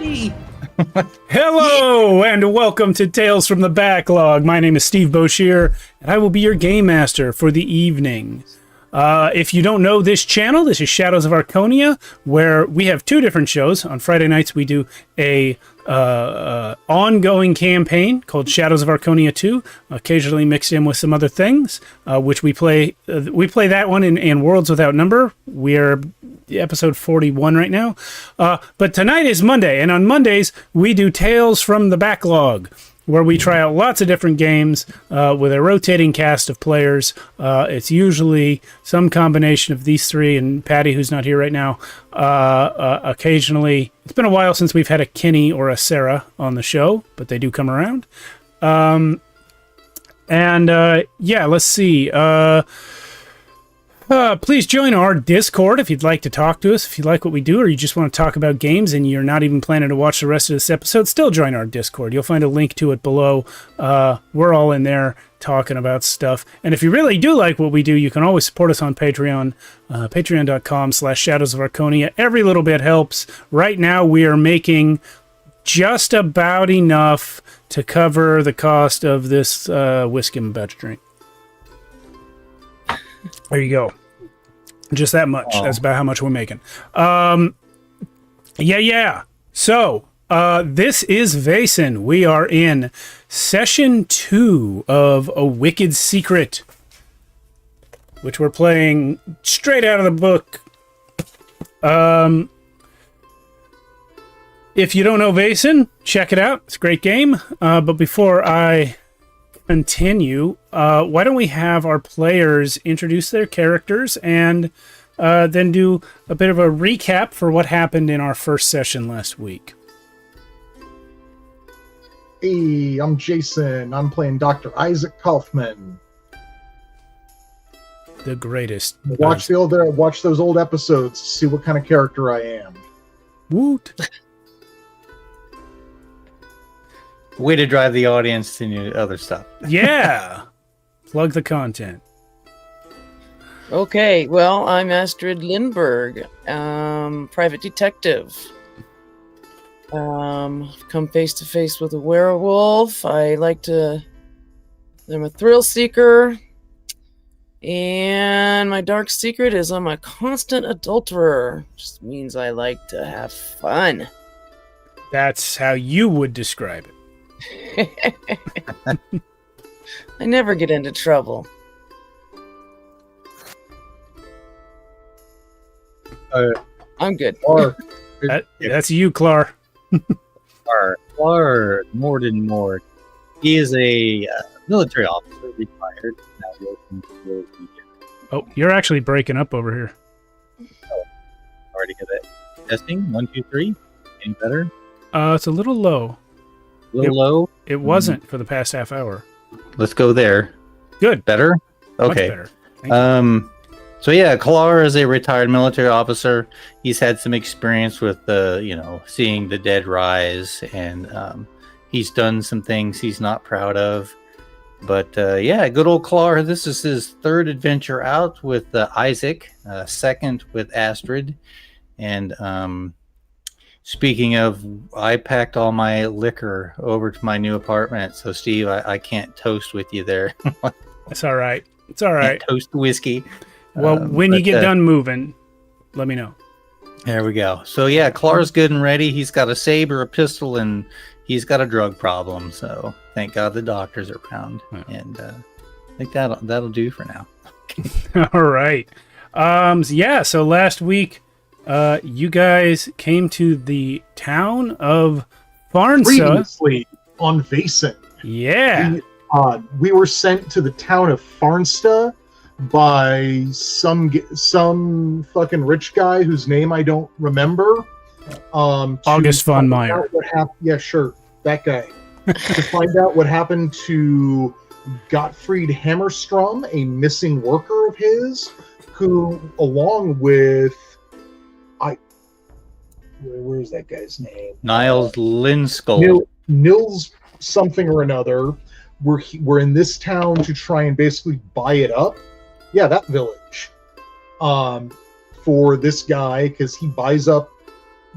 Patty. Hello and welcome to Tales from the Backlog. My name is Steve Boshier, and I will be your game master for the evening. If you don't know this channel, this is Shadows of Archonia, where we have two different shows. On Friday nights, we do a ongoing campaign called Shadows of Archonia 2, occasionally mixed in with some other things, which we play. We play that one in Worlds Without Number. We're episode 41 right now. But tonight is Monday, and on Mondays, we do Tales from the Backlog, where we try out lots of different games with a rotating cast of players. It's usually some combination of these three and Patty, who's not here right now. Occasionally, it's been a while since we've had a Kenny or a Sarah on the show, but they do come around. Yeah, let's see. Please join our Discord if you'd like to talk to us, if you like what we do, or you just want to talk about games and you're not even planning to watch the rest of this episode, still join our Discord. You'll find a link to it below. We're all in there talking about stuff. And if you really do like what we do, you can always support us on Patreon, patreon.com/Shadows of Archonia. Every little bit helps. Right now, we are making just about enough to cover the cost of this whiskey I'm about to drink. There you go. Just that much. That's about how much we're making. Yeah. So, this is Vaesen. We are in session 2 of A Wicked Secret, which we're playing straight out of the book. If you don't know Vaesen, check it out. It's a great game. But before I continue, why don't we have our players introduce their characters and then do a bit of a recap for what happened in our first session last week. Hey, I'm Jason. I'm playing Dr. Isaac Kaufman. The greatest. Watch those old episodes to see what kind of character I am. Woot. Way to drive the audience to new other stuff. Yeah. Plug the content. Okay, well, I'm Astrid Lindbergh, private detective. Come face to face with a werewolf. I'm a thrill seeker. And my dark secret is I'm a constant adulterer. Just means I like to have fun. That's how you would describe it. I never get into trouble. I'm good. That's you, Clar. Clar Mordenmore. He is a military officer, retired. Now working for the... Oh, you're actually breaking up over here. Sorry to get it. Testing, 1, 2, 3. Any better? It's a little low. A little low? It wasn't for the past half hour. Let's go there. Good. Better? Okay. Much better. Thank you. So yeah, Clar is a retired military officer. He's had some experience with seeing the dead rise, and he's done some things he's not proud of. But yeah, good old Clar. This is his third adventure out with Isaac, second with Astrid, and speaking of, I packed all my liquor over to my new apartment. So Steve, I can't toast with you there. It's all right. It's all right. Can't toast whiskey. Well, when you get done moving, let me know. There we go. So yeah, Clar's good and ready. He's got a saber, a pistol, and he's got a drug problem. So thank God the doctor's around. Yeah. And I think that'll do for now. All right. So last week, you guys came to the town of Färnsta. Previously on Vaesen. Yeah. We were sent to the town of Färnsta by some fucking rich guy whose name I don't remember. August von Meyer. Yeah, sure. That guy. To find out what happened to Gottfried Hammerstrom, a missing worker of his, who, along with... Where's that guy's name? Niles Lindskull. Nils something or another. We're in this town to try and basically buy it up. Yeah, that village. For this guy, because he buys up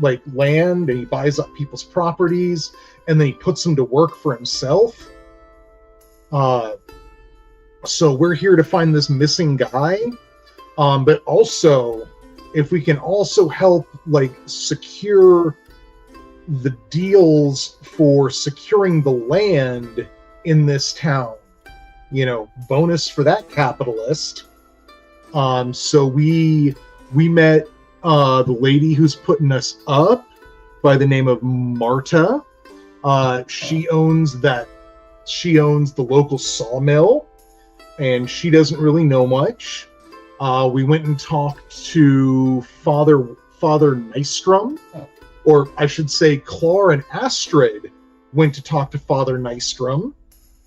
like land, and he buys up people's properties, and then he puts them to work for himself. So we're here to find this missing guy, but also if we can also help like secure the deals for securing the land in this town, bonus for that capitalist. So we met the lady who's putting us up by the name of Marta. She owns the local sawmill, and she doesn't really know much. We went and talked to Father Nystrom, or I should say Clar and Astrid went to talk to Father Nystrom,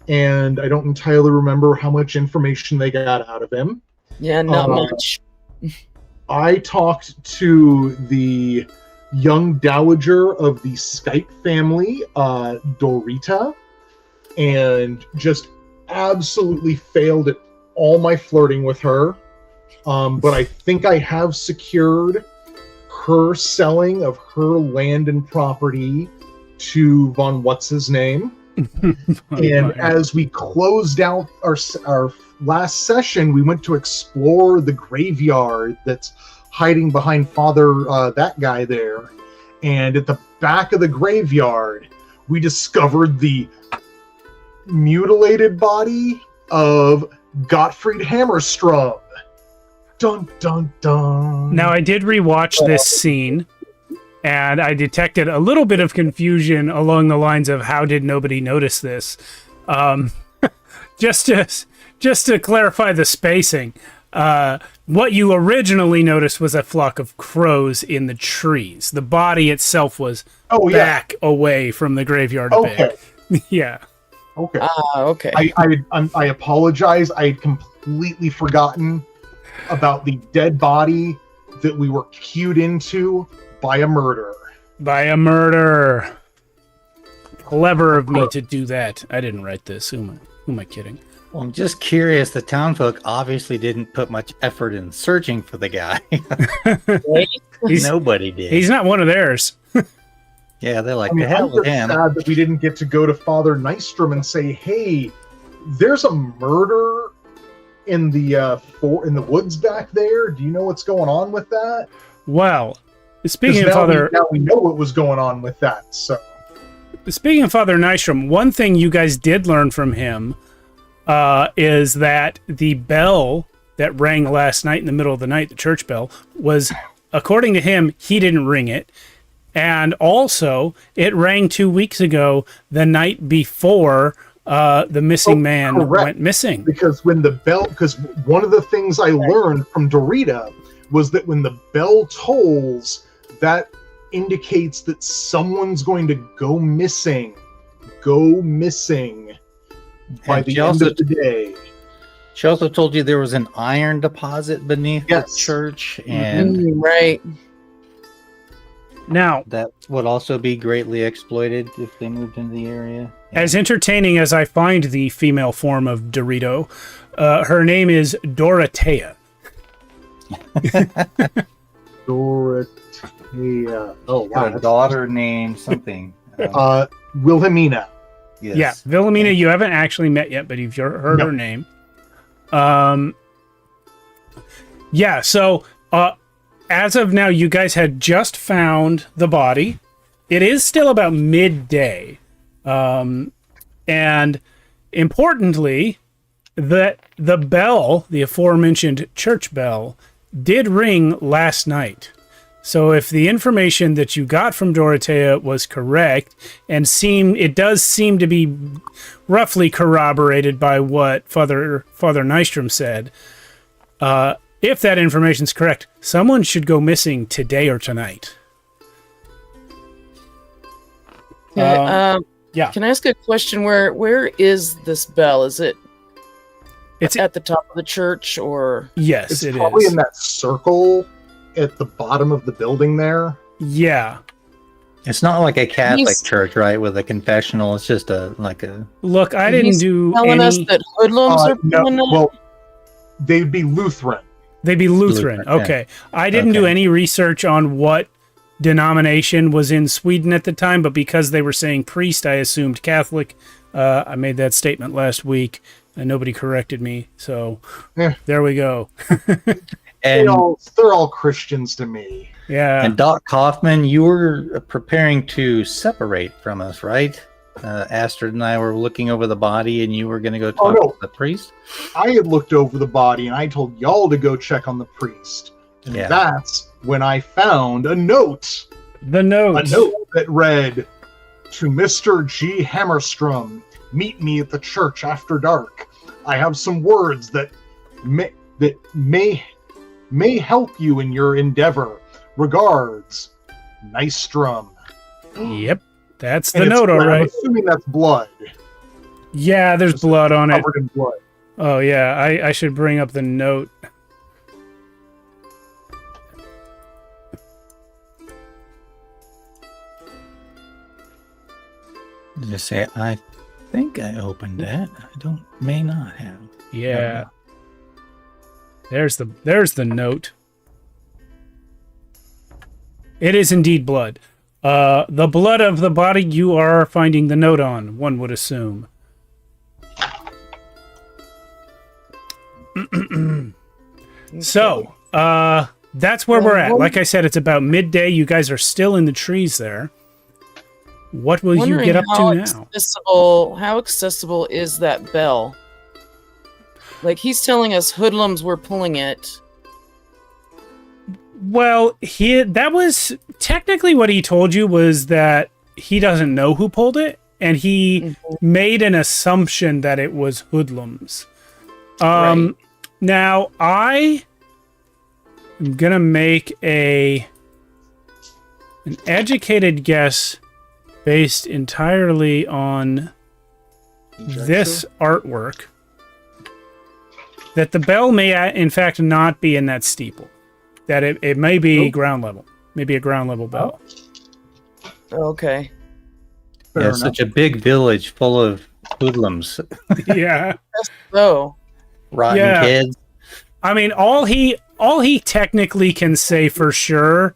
and I don't entirely remember how much information they got out of him. Yeah, not much. I talked to the young dowager of the Skype family, Dorita, and just absolutely failed at all my flirting with her. But I think I have secured her selling of her land and property to Von What's-His-Name. And as we closed out our last session, we went to explore the graveyard that's hiding behind Father that guy there. And at the back of the graveyard, we discovered the mutilated body of Gottfried Hammerstrom. Dun, dun, dun. Now, I did rewatch this scene, and I detected a little bit of confusion along the lines of how did nobody notice this? Just to clarify the spacing, what you originally noticed was a flock of crows in the trees. The body itself was back away from the graveyard a bit. Yeah. Okay. Okay. I apologize. I had completely forgotten about the dead body that we were cued into by a murderer. Clever of me to do that. I didn't write this. Who am I kidding? Well, I'm just curious. The townfolk obviously didn't put much effort in searching for the guy. Nobody did. He's not one of theirs. Yeah, they're like, the hell with him. I'm sad that we didn't get to go to Father Nystrom and say, hey, there's a murder in the woods back there. Do you know what's going on with that? Well, speaking of Father... Now we know what was going on with that, so... Speaking of Father Nystrom, one thing you guys did learn from him is that the bell that rang last night in the middle of the night, the church bell, was, according to him, he didn't ring it. And also, it rang 2 weeks ago, the night before the missing man went missing. Because one of the things I learned from Dorita was that when the bell tolls, that indicates that someone's going to go missing by the end of the day. She also told you there was an iron deposit beneath the church, and right. Now, that would also be greatly exploited if they moved into the area. As entertaining as I find the female form of Dorito, her name is Dorothea. Dorothea. Oh, wow. Got a daughter named something. Wilhelmina. Yes. Yeah, Wilhelmina, you haven't actually met yet, but you've heard her name. Yeah, so as of now, you guys had just found the body. It is still about midday. And importantly, the bell, the aforementioned church bell, did ring last night. So if the information that you got from Dorothea was correct, and it does seem to be roughly corroborated by what Father Nystrom said, if that information is correct, someone should go missing today or tonight. Yeah. Can I ask a question? Where is this bell? Is it's at the top of the church, or? Yes, it's probably in that circle at the bottom of the building there. Yeah. It's not like a Catholic church, right? With a confessional. It's just like a... Look, I didn't do telling us that hoodlums are doing that? Well, they'd be Lutheran. They'd be Lutheran. Okay. Yeah. I didn't do any research on what denomination was in Sweden at the time, but because they were saying priest, I assumed Catholic. I made that statement last week, and nobody corrected me. So there we go. And they're all Christians to me. Yeah. And Doc Kaufman, you were preparing to separate from us, right? Astrid and I were looking over the body, and you were going to go talk to the priest? I had looked over the body, and I told y'all to go check on the priest. And that's when I found a note. The note. A note that read, "To Mr. G. Hammerstrom, meet me at the church after dark. I have some words that may help you in your endeavor. Regards, Nystrom." Yep, that's the note, all right. I'm assuming that's blood. Yeah, there's blood on it. Covered in blood. Oh, yeah, I should bring up the note. Just say, I think I opened that. May not have. Yeah. There's the note. It is indeed blood. The blood of the body you are finding the note on, one would assume. So, that's where we're at. Like I said, it's about midday. You guys are still in the trees there. What will you get up to now? How accessible is that bell? Like, he's telling us hoodlums were pulling it. Well, that was technically what he told you, was that he doesn't know who pulled it, and he made an assumption that it was hoodlums. Right. Now, I am going to make an educated guess based entirely on this artwork, that the bell may, in fact, not be in that steeple. That it may be ground level. Maybe a ground level bell. Okay. Yeah, such a big village full of hoodlums. Yeah. So. Rotten kids. I mean, all he technically can say for sure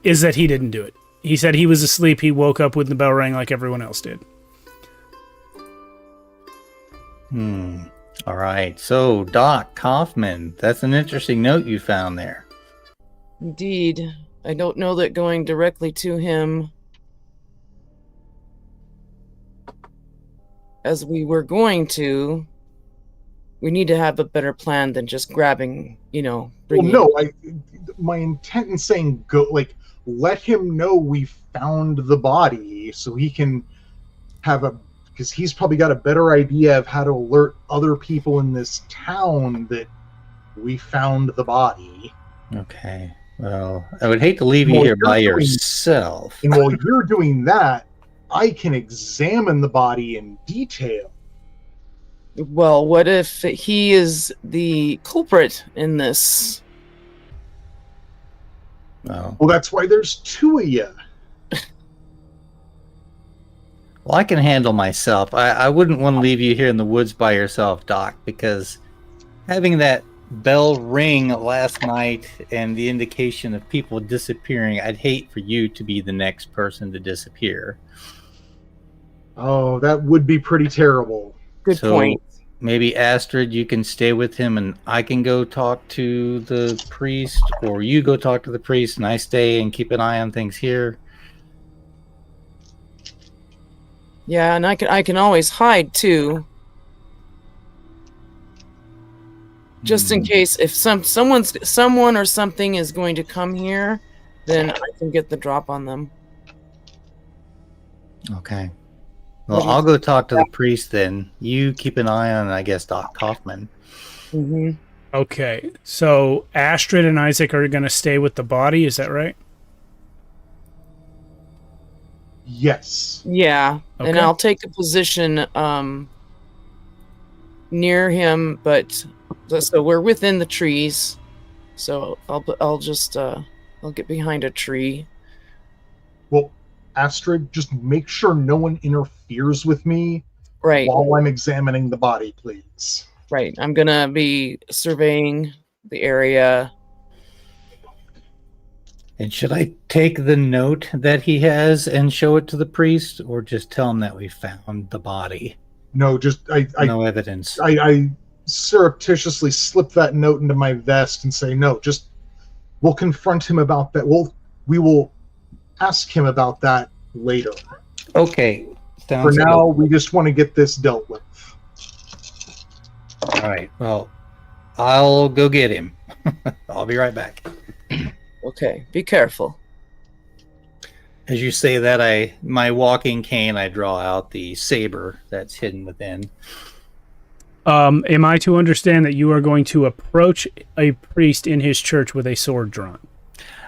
is that he didn't do it. He said he was asleep. He woke up when the bell rang like everyone else did. All right. So, Doc Kaufman, that's an interesting note you found there. Indeed. I don't know that going directly to him, as we were going to, we need to have a better plan than just grabbing, my intent in saying go, let him know we found the body so he can have because he's probably got a better idea of how to alert other people in this town that we found the body. Okay. Well, I would hate to leave you here by yourself. And while you're doing that, I can examine the body in detail. Well, what if he is the culprit in this? Well, that's why there's two of you. Well, I can handle myself. I wouldn't want to leave you here in the woods by yourself, Doc, because having that bell ring last night and the indication of people disappearing, I'd hate for you to be the next person to disappear. Oh, that would be pretty terrible. Good point. Maybe Astrid, you can stay with him and I can go talk to the priest, or you go talk to the priest and I stay and keep an eye on things here. Yeah, and I can always hide too. Just in case if someone or something is going to come here, then I can get the drop on them. Okay. Well, I'll go talk to the priest then. You keep an eye on, I guess, Doc Kaufman. Mm-hmm. Okay. So Astrid and Isaac are going to stay with the body, is that right? Yes. Yeah. Okay. And I'll take a position near him, but so we're within the trees. So I'll just I'll get behind a tree. Well, Astrid, just make sure no one interferes with me while I'm examining the body, please. Right. I'm going to be surveying the area. And should I take the note that he has and show it to the priest, or just tell him that we found the body? No, just no evidence. I surreptitiously slip that note into my vest and say, no, just we'll confront him about that. We will ask him about that later. Okay. For now, we just want to get this dealt with. All right. Well, I'll go get him. I'll be right back. Okay. Be careful. As you say that, my walking cane, I draw out the saber that's hidden within. Am I to understand that you are going to approach a priest in his church with a sword drawn?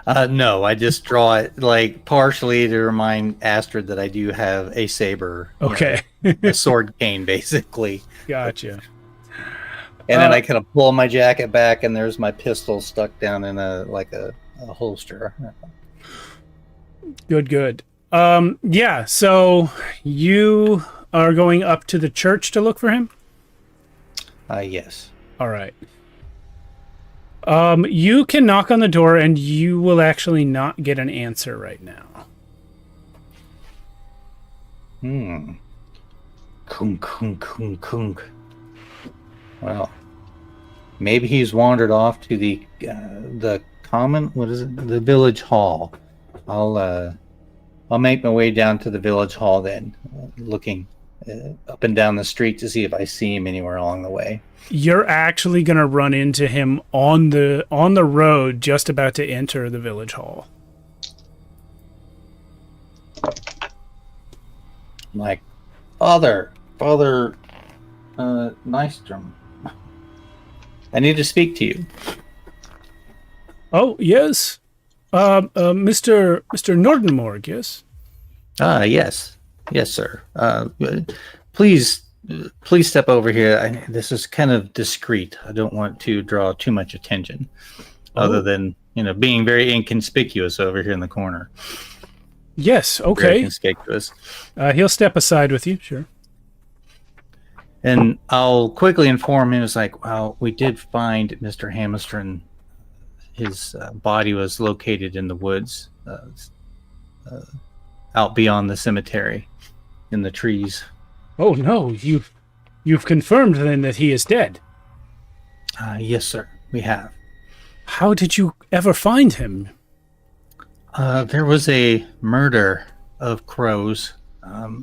No, I just draw it like partially to remind Astrid that I do have a saber. Okay. A sword cane, basically. Gotcha. And then I kind of pull my jacket back, and there's my pistol stuck down in a holster. Good. Yeah, so you are going up to the church to look for him? Yes. All right. You can knock on the door, and you will actually not get an answer right now. Kunk. Well, maybe he's wandered off to the common. What is it? The village hall. I'll make my way down to the village hall then, looking up and down the street to see if I see him anywhere along the way. You're actually going to run into him on the road, just about to enter the village hall. Like, Father Nystrom, I need to speak to you. Oh, yes. Mr. Nordenmorg, yes? Yes, sir. Please step over here. This is kind of discreet. I don't want to draw too much attention, other than, being very inconspicuous over here in the corner. Yes, okay. Very conspicuous. He'll step aside with you, sure. And I'll quickly inform him, it's like, well, we did find Mr. Hamilton. His body was located in the woods, out beyond the cemetery, in the trees. Oh no, you've confirmed then that he is dead? Yes, sir, we have. How did you ever find him? There was a murder of crows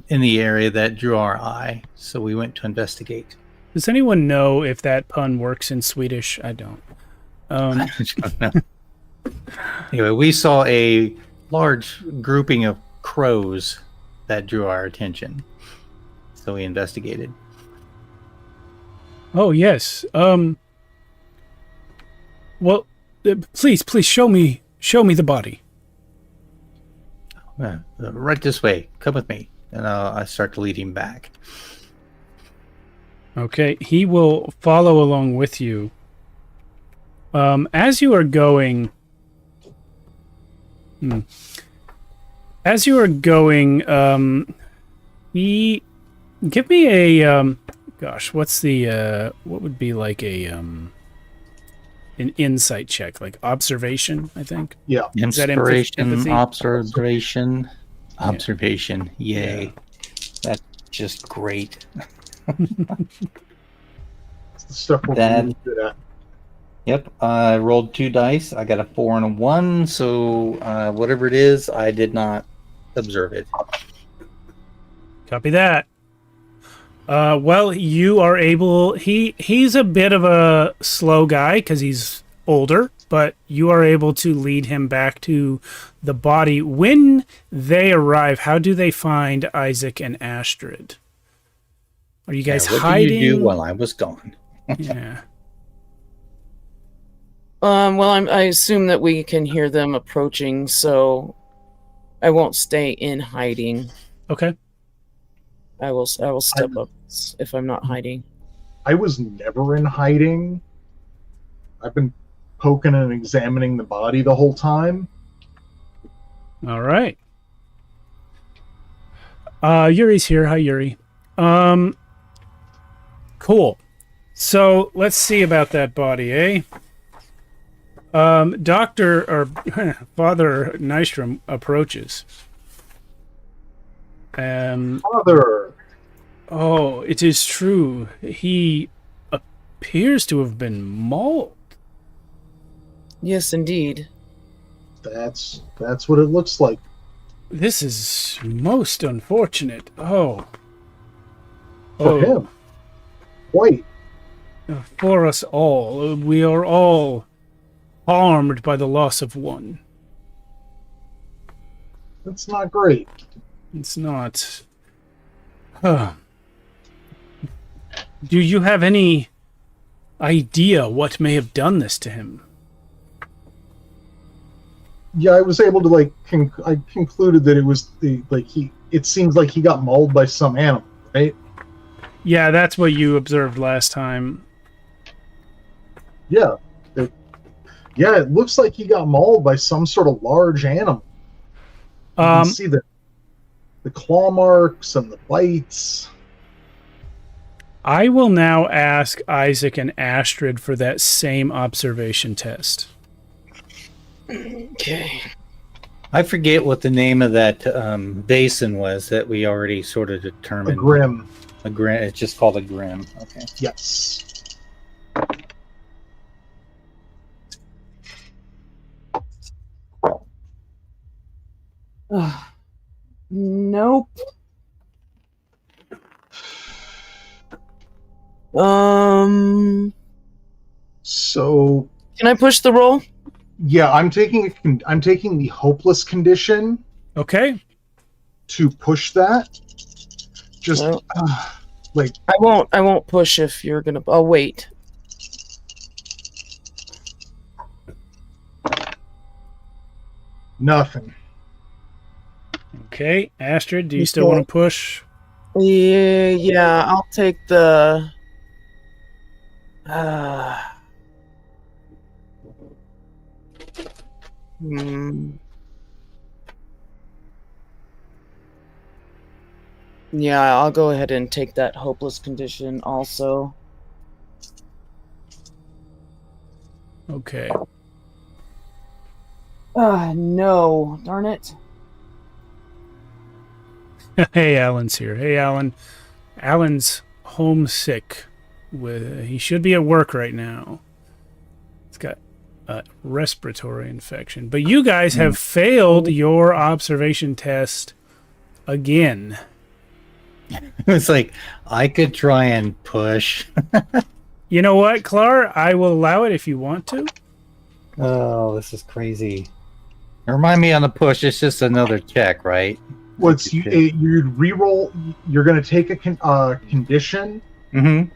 in the area that drew our eye, so we went to investigate. Does anyone know if that pun works in Swedish? I don't. I don't know. Anyway, we saw a large grouping of crows that drew our attention, so we investigated. Oh yes. Well, please show me the body. Right this way. Come with me, and I start to lead him back. Okay, he will follow along with you. As you are going, give me a, what's the, what would be like a, an insight check, like observation, I think? Yeah. Inspiration, observation, yay. Yeah. That's just great. It's the stuff we're really good at. Yep, I rolled 2 dice. I got a 4 and a 1, so whatever it is, I did not observe it. Copy that. Well, you are able... He's a bit of a slow guy because he's older, but you are able to lead him back to the body. When they arrive, how do they find Isaac and Astrid? Are you guys hiding? What did you do while I was gone? Yeah. Well, I assume that we can hear them approaching, so I won't stay in hiding. Okay. I will step up if I'm not hiding. I was never in hiding. I've been poking and examining the body the whole time. All right. Yuri's here. Hi, Yuri. Cool. So let's see about that body, eh? Doctor or Father Nystrom approaches. Father. Oh, it is true. He appears to have been mauled. Yes, indeed. That's what it looks like. This is most unfortunate. For him. Quite. For us all. We are all harmed by the loss of one. That's not great. It's not. Do you have any idea what may have done this to him? Yeah, I was able to I concluded that it was it seems like he got mauled by some animal, right? Yeah, that's what you observed last time. Yeah. It looks like he got mauled by some sort of large animal. You can see the claw marks and the bites. I will now ask Isaac and Astrid for that same observation test. Okay. I forget what the name of that Vaesen was that we already sort of determined. A grim. A grim. It's just called a grim. Okay. Yes. Nope. So. Can I push the roll? Yeah, I'm taking the hopeless condition. Okay. To push that. Just I won't push if you're gonna. I'll wait. Nothing. Okay, Astrid, do you still want to push? Yeah, I'll take the. Yeah, I'll go ahead and take that hopeless condition also. Okay. No. Darn it. Hey, Alan's here. Hey, Alan. Alan's homesick. He should be at work right now. He's got a respiratory infection. But you guys have failed your observation test again. It's like, I could try and push. You know what, Clar? I will allow it if you want to. Oh, this is crazy. Remind me on the push, it's just another check, right? You'd re-roll. You're going to take a condition. Mm-hmm.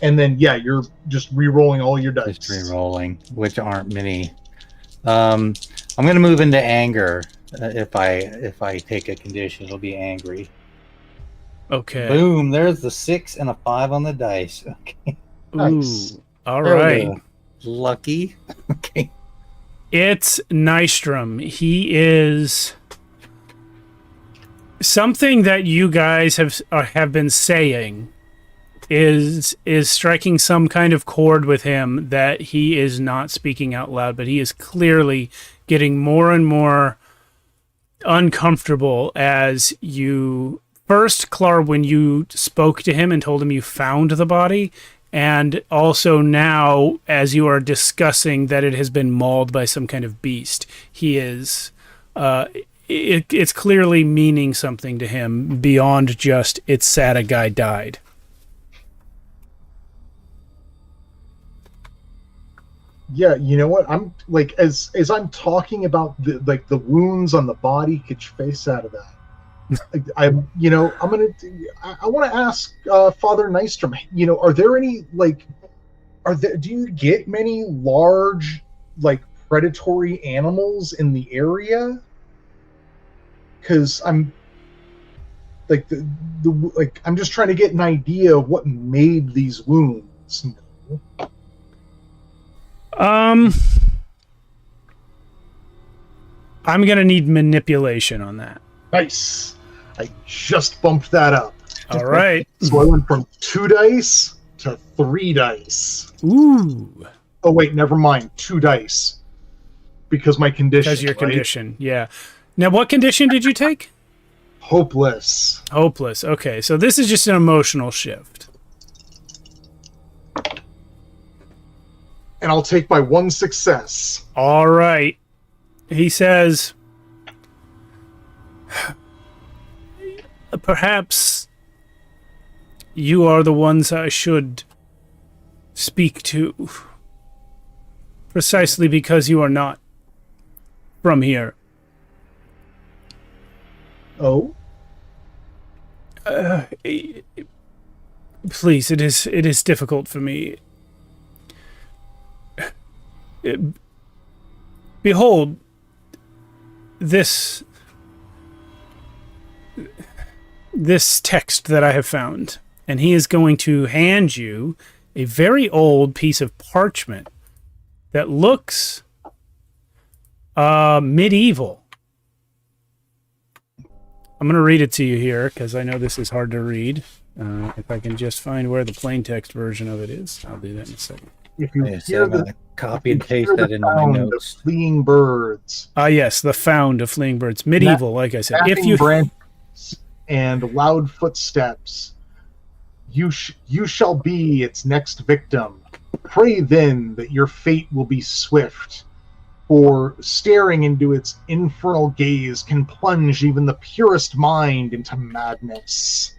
And then, you're just re-rolling all your dice. Just re-rolling, which aren't many. I'm going to move into anger. If I take a condition, it'll be angry. Okay. Boom! There's the 6 and a 5 on the dice. Okay. Nice. Ooh, all right. Lucky. Okay. It's Nystrom. He is something that you guys have been saying is striking some kind of chord with him that he is not speaking out loud, but he is clearly getting more and more uncomfortable as you first, Clar, when you spoke to him and told him you found the body, and also now as you are discussing that it has been mauled by some kind of beast. He is it's clearly meaning something to him beyond just it's sad a guy died. Yeah, you know what? I'm like as I'm talking about the wounds on the body, get your face out of that. I want to ask Father Nystrom. Are there any do you get many large predatory animals in the area? Because I'm I'm just trying to get an idea of what made these wounds. I'm gonna need manipulation on that. Nice. I just bumped that up. All right. So I went from 2 dice to 3 dice. Ooh. Oh wait, never mind. 2 dice. Because my condition. Because your condition, yeah. Now, what condition did you take? Hopeless. Hopeless. Okay, so this is just an emotional shift. And I'll take my 1 success. All right. He says, perhaps you are the ones I should speak to, precisely because you are not from here. Oh? Please, it is difficult for me. Behold, this text that I have found, and he is going to hand you a very old piece of parchment that looks medieval. I'm going to read it to you here because I know this is hard to read. If I can just find where the plain text version of it is, I'll do that in a second. If you hear the copy and paste that in my notes. Fleeing birds. Yes, the found of fleeing birds. Medieval, like I said. If you branches and loud footsteps, you shall be its next victim. Pray then that your fate will be swift, for staring into its infernal gaze can plunge even the purest mind into madness.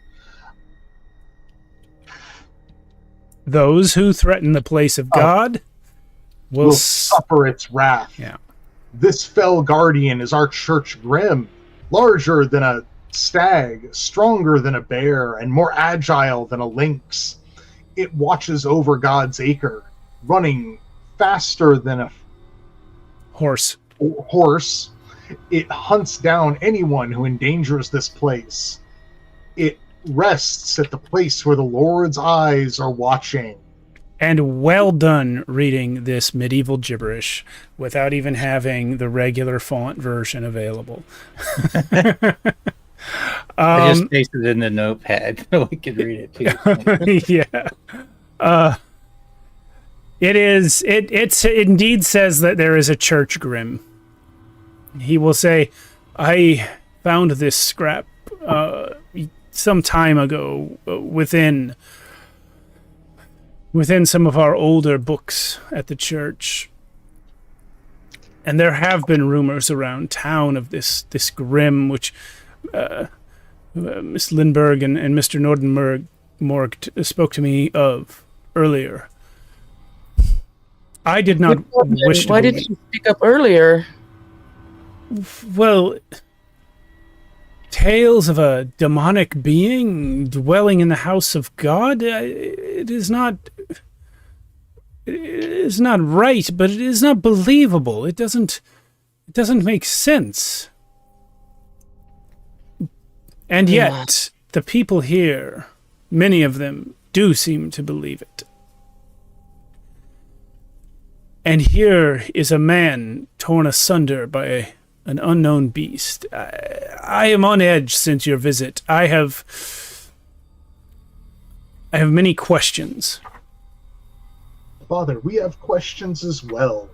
Those who threaten the place of God will suffer its wrath. Yeah. This fell guardian is our church grim, larger than a stag, stronger than a bear, and more agile than a lynx. It watches over God's acre, running faster than a horse. It hunts down anyone who endangers this place. It rests at the place where the Lord's eyes are watching. And well done reading this medieval gibberish without even having the regular font version available. I just pasted it in the notepad so we could read it too. Yeah. It indeed says that there is a church grim. He will say, I found this scrap some time ago within some of our older books at the church. And there have been rumors around town of this grim, which Miss Lindbergh and Mr. Nordenmorg spoke to me of earlier. I did not wish to. Why didn't you speak up earlier? Well, tales of a demonic being dwelling in the house of God, it is not right, but it is not believable. It doesn't make sense. And yet, the people here, many of them, do seem to believe it. And here is a man torn asunder by an unknown beast. I am on edge since your visit. I have many questions. Father, we have questions as well.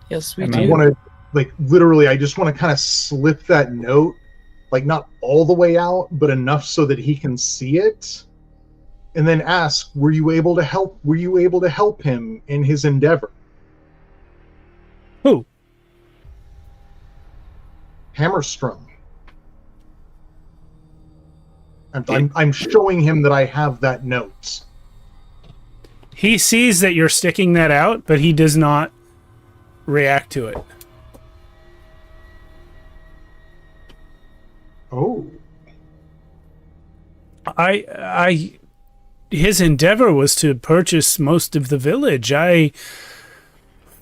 Yes, we and do. I want to, literally, I just want to kind of slip that note, not all the way out, but enough so that he can see it. And then ask, were you able to help him in his endeavor? Who? Hammerstrom. And I'm showing him that I have that note. He sees that you're sticking that out, but he does not react to it. Oh. His endeavor was to purchase most of the village. I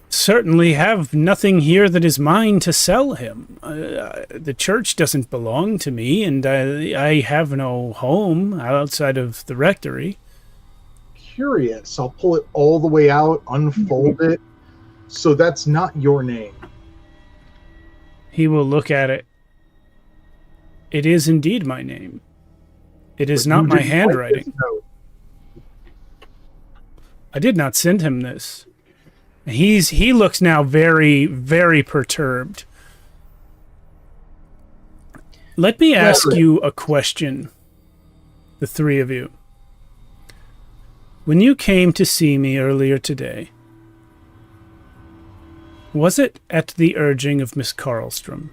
certainly have nothing here that is mine to sell him. The church doesn't belong to me, and I have no home outside of the rectory. Curious. I'll pull it all the way out, unfold it. So that's not your name. He will look at it. It is indeed my name. It is not my handwriting. I did not send him this. He looks now very, very perturbed. Let me ask you a question, the three of you. When you came to see me earlier today, was it at the urging of Miss Karlstrom?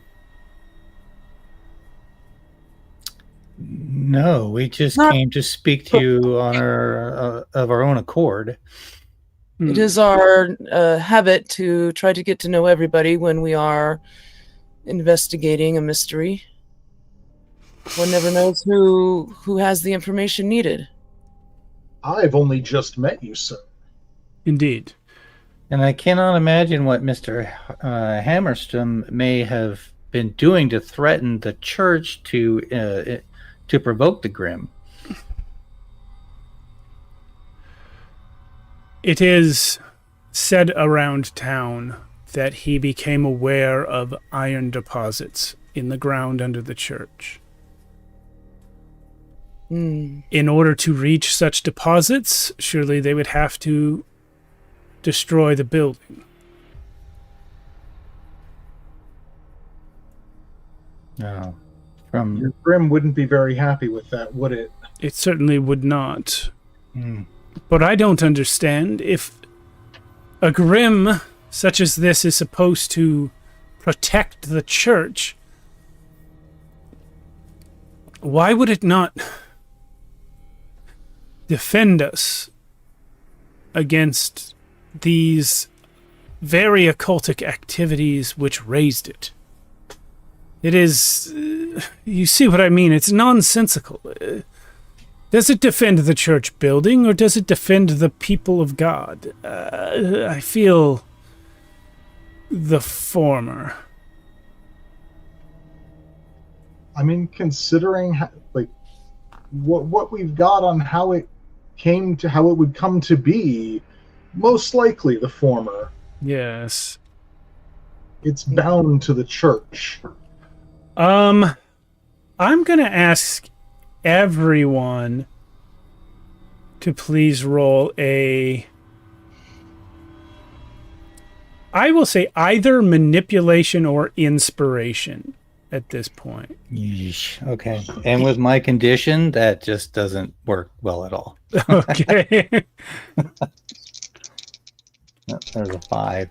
No, we just came to speak to you on of our own accord. It is our habit to try to get to know everybody when we are investigating a mystery. One never knows who has the information needed. I've only just met you, sir. Indeed. And I cannot imagine what Mr. Hammerstrom may have been doing to threaten the church to provoke the Grimm. It is said around town that he became aware of iron deposits in the ground under the church. In order to reach such deposits, surely they would have to destroy the building. No. Your Grimm wouldn't be very happy with that, would it? It certainly would not. But I don't understand. If a Grimm such as this is supposed to protect the church, why would it not defend us against these very occultic activities which raised it? It is, you see what I mean? It's nonsensical. Does it defend the church building, or does it defend the people of God? I feel the former. I mean, considering what we've got on how it would come to be, most likely the former. Yes. It's bound to the church. I'm going to ask everyone to please roll I will say either manipulation or inspiration at this point. Yeesh. Okay. And with my condition, that just doesn't work well at all. Okay. There's a 5.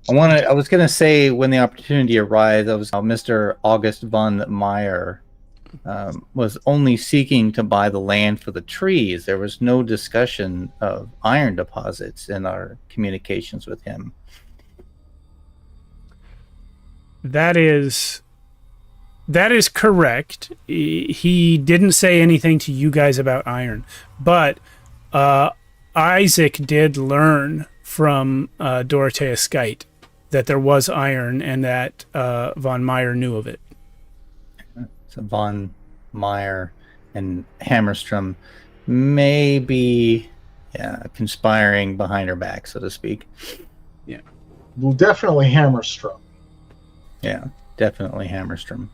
I was going to say when the opportunity arrived, that was how Mr. August von Meyer was only seeking to buy the land for the trees. There was no discussion of iron deposits in our communications with him. That is correct. He didn't say anything to you guys about iron, but Isaac did learn from Dorothea Skite that there was iron and that von Meyer knew of it. So von Meyer and Hammerstrom may be conspiring behind her back, so to speak. Yeah. Well, definitely Hammerstrom. Yeah, definitely Hammerstrom.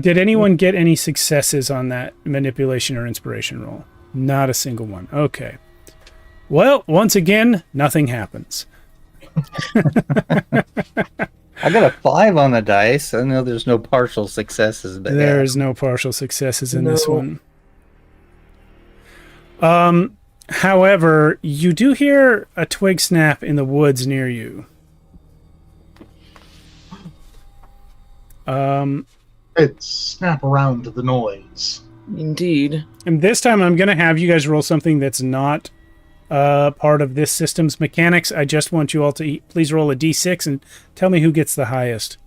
Did anyone get any successes on that manipulation or inspiration roll? Not a single one. Okay. Well, once again, nothing happens. I got a 5 on the dice. I know there's no partial successes, but there's no partial successes in this one. However, you do hear a twig snap in the woods near you. It snap around to the noise. Indeed. And this time I'm going to have you guys roll something that's not part of this system's mechanics. I just want you all to please roll a d6 and tell me who gets the highest.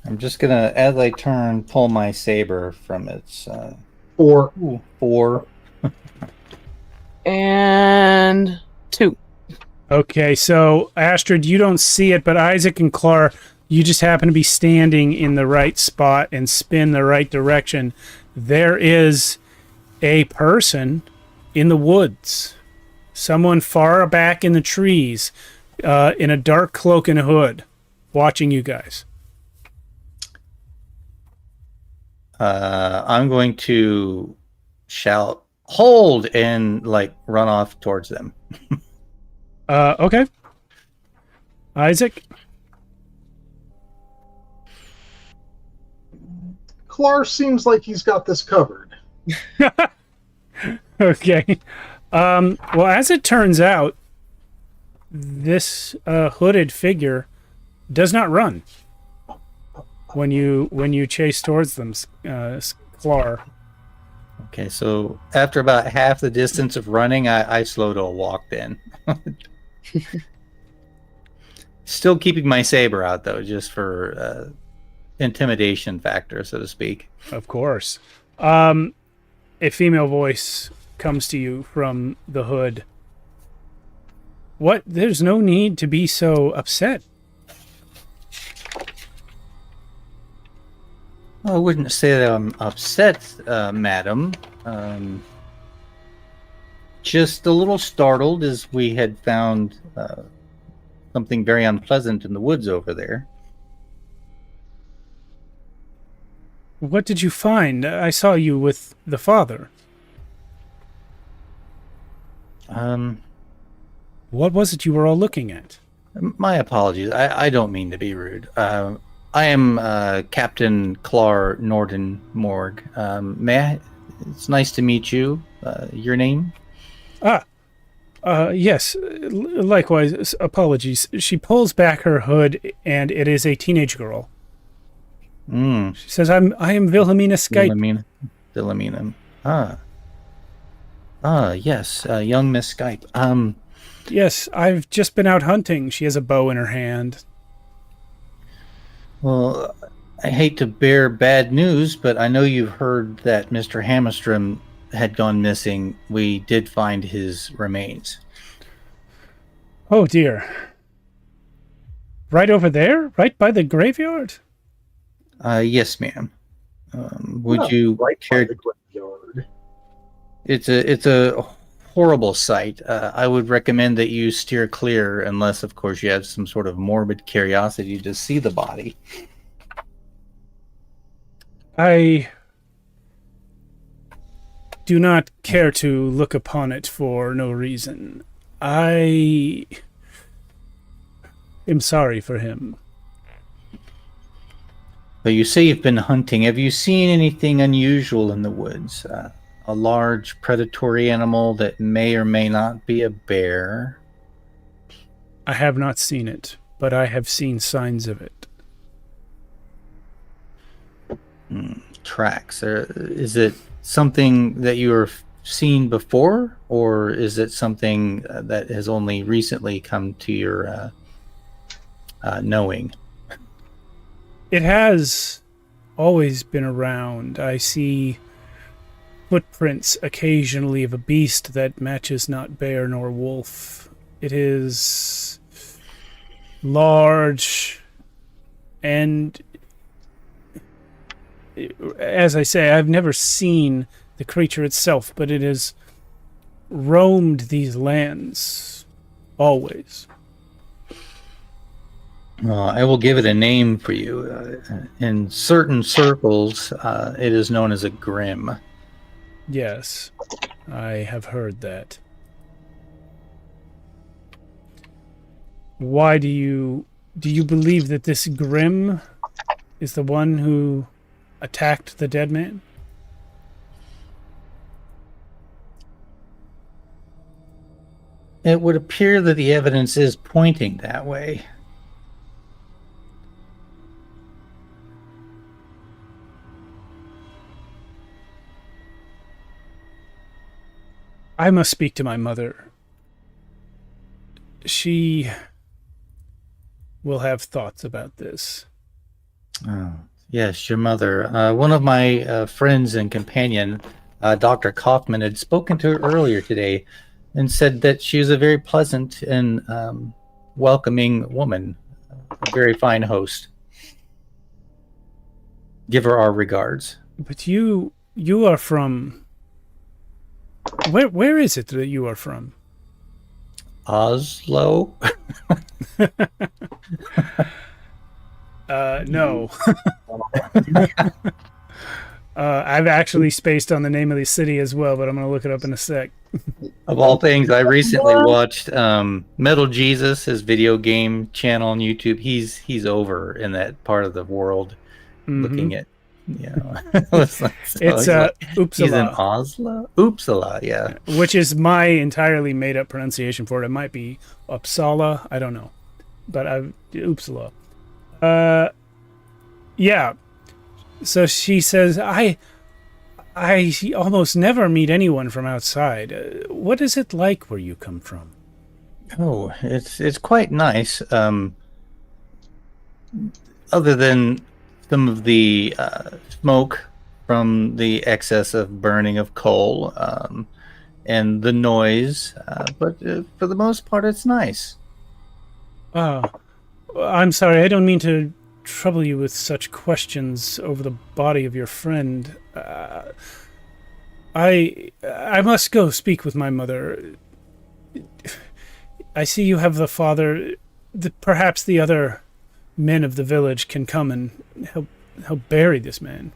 I'm just going to, as I turn, pull my saber from its... 4. Ooh, 4. And 2. Okay, so Astrid, you don't see it, but Isaac and Clara, you just happen to be standing in the right spot and spin the right direction. There is a person in the woods. Someone far back in the trees, in a dark cloak and a hood, watching you guys. I'm going to shout hold, and like run off towards them. Okay. Isaac? Klar seems like he's got this covered. Okay. Well, as it turns out, this hooded figure does not run when you chase towards them, Klar. Okay, so after about half the distance of running, I slow to a walk then. Still keeping my saber out, though, just for intimidation factor, so to speak. Of course. A female voice comes to you from the hood. What? There's no need to be so upset. I wouldn't say that I'm upset, madam. Just a little startled as we had found something very unpleasant in the woods over there. What did you find? I saw you with the father. What was it you were all looking at? My apologies. I don't mean to be rude. I am Captain Klar Norden Morg. It's nice to meet you. Your name? Yes. Likewise, apologies. She pulls back her hood, and it is a teenage girl. She says, I am Wilhelmina Skype. Wilhelmina. Yes, young Miss Skype. Yes, I've just been out hunting. She has a bow in her hand. Well, I hate to bear bad news, but I know you've heard that Mr. Hammerstrom had gone missing. We did find his remains. Oh, dear. Right over there? Right by the graveyard? Yes, ma'am. Would you right care? by the graveyard? It's a horrible sight. I would recommend that you steer clear, unless, of course, you have some sort of morbid curiosity to see the body. I do not care to look upon it for no reason. I am sorry for him. But you say you've been hunting. Have you seen anything unusual in the woods? A large predatory animal that may or may not be a bear? I have not seen it, but I have seen signs of it. Tracks. Is it something that you have seen before, or is it something that has only recently come to your knowing? It has always been around. I see footprints occasionally of a beast that matches not bear nor wolf. It is large, and as I say, I've never seen the creature itself, but it has roamed these lands always. I will give it a name for you. In certain circles, it is known as a grim. Yes, I have heard that. Why do you believe that this Grim is the one who attacked the dead man? It would appear that the evidence is pointing that way. I must speak to my mother. She will have thoughts about this. Oh, yes, your mother. One of my friends and companion, Dr. Kaufman, had spoken to her earlier today and said that she is a very pleasant and welcoming woman, a very fine host. Give her our regards. But you are from... Where is it that you are from? Oslo? No. I've actually spaced on the name of the city as well, but I'm going to look it up in a sec. Of all things, I recently watched Metal Jesus, his video game channel on YouTube. He's over in that part of the world, looking at, you know, it's Uppsala. He's in Oslo, Uppsala, yeah. Which is my entirely made up pronunciation for it. It might be Uppsala, I don't know, but Uppsala. Yeah. So she says, I almost never meet anyone from outside. What is it like where you come from? Oh, it's quite nice. Other than some of the smoke from the excess of burning of coal and the noise, but for the most part, it's nice. Oh, I'm sorry. I don't mean to trouble you with such questions over the body of your friend. I must go speak with my mother. I see you have the father. Perhaps the other men of the village can come and help bury this man.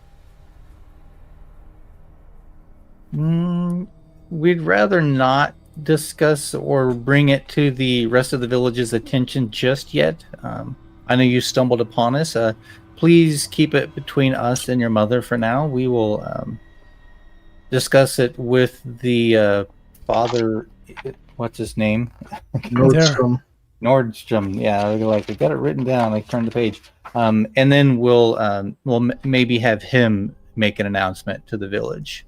We'd rather not discuss or bring it to the rest of the village's attention just yet. I know you stumbled upon us. Please keep it between us and your mother for now. We will discuss it with the father. What's his name? Nordstrom. Nordstrom. Yeah, like I got it written down. I turned the page, and then we'll maybe have him make an announcement to the village.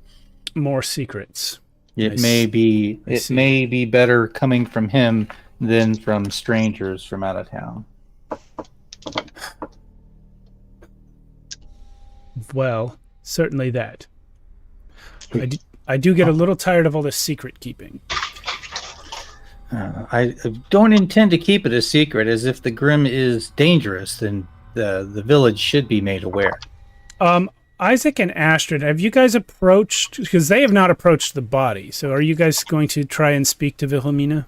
More secrets. It may be better coming from him than from strangers from out of town. Well, certainly that. I do get a little tired of all this secret keeping. I don't intend to keep it a secret, as if the Grim is dangerous, then the village should be made aware. Isaac and Astrid, have you guys approached, because they have not approached the body, so are you guys going to try and speak to Wilhelmina?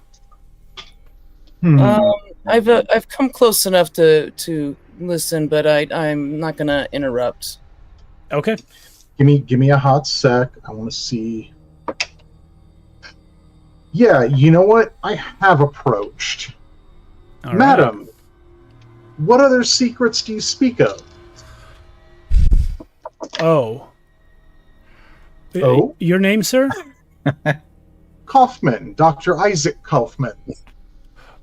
I've come close enough to listen, but I'm not gonna interrupt. Okay. Give me a hot sec. I want to see. Yeah, you know what? I have approached. All Madam, right. what other secrets do you speak of? Oh. Oh? Your name, sir? Kaufman, Dr. Isaac Kaufman.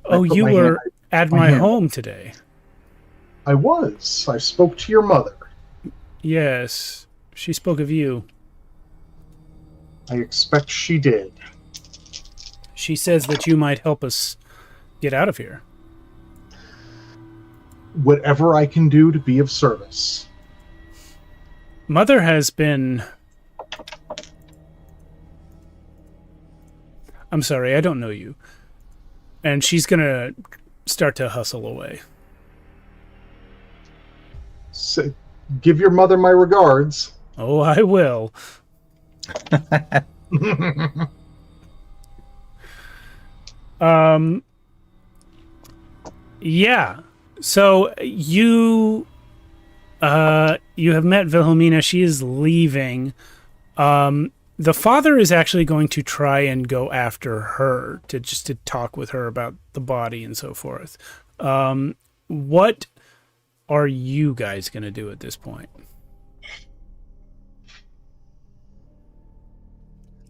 Oh, you were at my home today. I was. I spoke to your mother. Yes, she spoke of you. I expect she did. She says that you might help us get out of here. Whatever I can do to be of service. Mother has been... I'm sorry, I don't know you. And she's gonna start to hustle away. So, give your mother my regards. Oh, I will. Yeah. So you have met Wilhelmina. She is leaving. The father is actually going to try and go after her to talk with her about the body and so forth. What are you guys going to do at this point?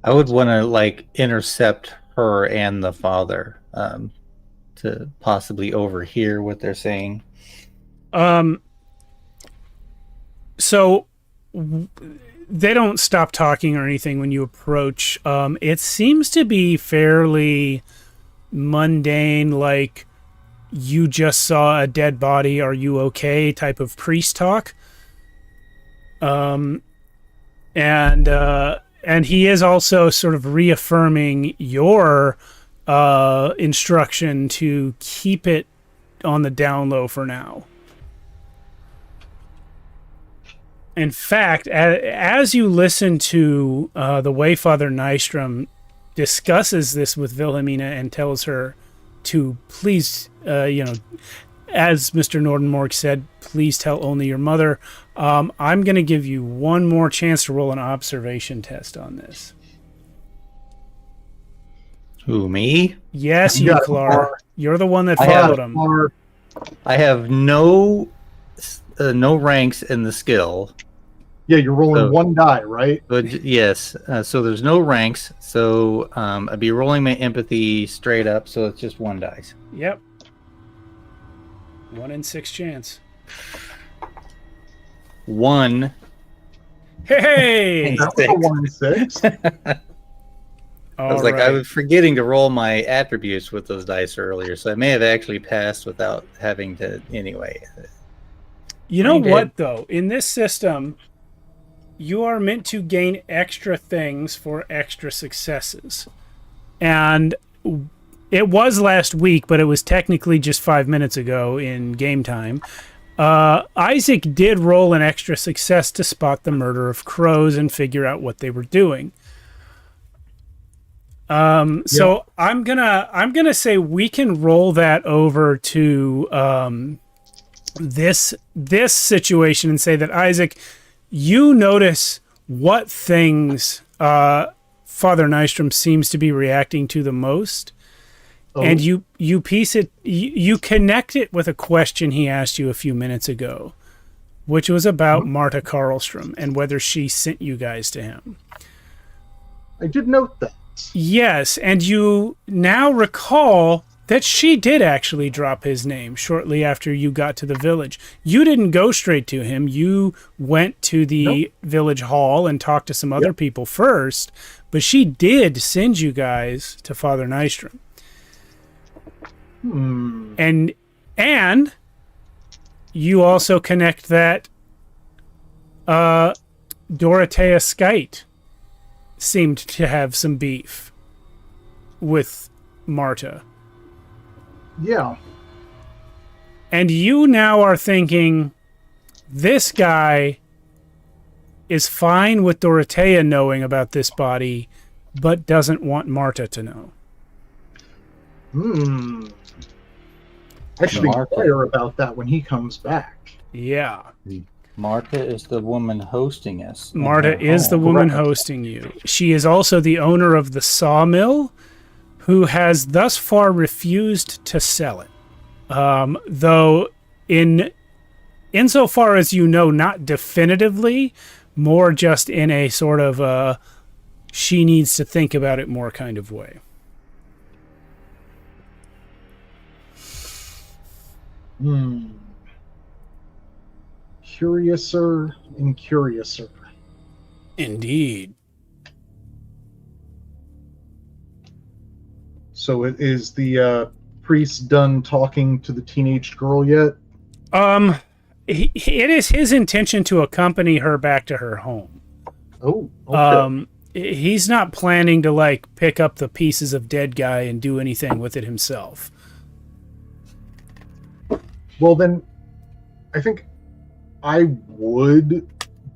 I would want to intercept her and the father to possibly overhear what they're saying. So they don't stop talking or anything when you approach. It seems to be fairly mundane, like you just saw a dead body, are you okay type of priest talk. And he is also sort of reaffirming your instruction to keep it on the down low for now. In fact, as you listen to the way Father Nystrom discusses this with Wilhelmina and tells her to please, as Mr. Nordenmorg said, please tell only your mother. I'm going to give you one more chance to roll an observation test on this. Who, me? Yes, you, Clark. You're the one that I followed have- him. I have no ranks in the skill. Yeah, you're rolling So- one die, right? But yes, so there's no ranks. So I'd be rolling my empathy straight up. So it's just one dice. Yep. 1 in 6 chance. 1. Hey! That was a 1 in 6. I was like, I was forgetting to roll my attributes with those dice earlier, so I may have actually passed without having to anyway. You know Mine what, did. though? In this system, you are meant to gain extra things for extra successes. And it was last week, but it was technically just 5 minutes ago in game time. Isaac did roll an extra success to spot the murder of crows and figure out what they were doing. So I'm gonna say we can roll that over to this situation and say that, Isaac, you notice what things Father Nystrom seems to be reacting to the most, and you piece it, you connect it with a question he asked you a few minutes ago, which was about Marta Karlstrom and whether she sent you guys to him. I did note that. Yes, and you now recall that she did actually drop his name shortly after you got to the village. You didn't go straight to him. You went to the village hall and talked to some other people first, but she did send you guys to Father Nystrom. And you also connect that Dorothea Skite seemed to have some beef with Marta. Yeah. And you now are thinking, this guy is fine with Dorothea knowing about this body, but doesn't want Marta to know. I should Marta. inquire about that when he comes back. Yeah. Marta is the woman hosting us. in Marta her is the home. woman correct. hosting you. She is also the owner of the sawmill, who has thus far refused to sell it. Though insofar as you know, not definitively, more just in a sort of she needs to think about it more kind of way. Curiouser and curiouser. Indeed. So is the priest done talking to the teenage girl yet? It is his intention to accompany her back to her home. Oh, okay. He's not planning to like pick up the pieces of dead guy and do anything with it himself. Well, then, I think I would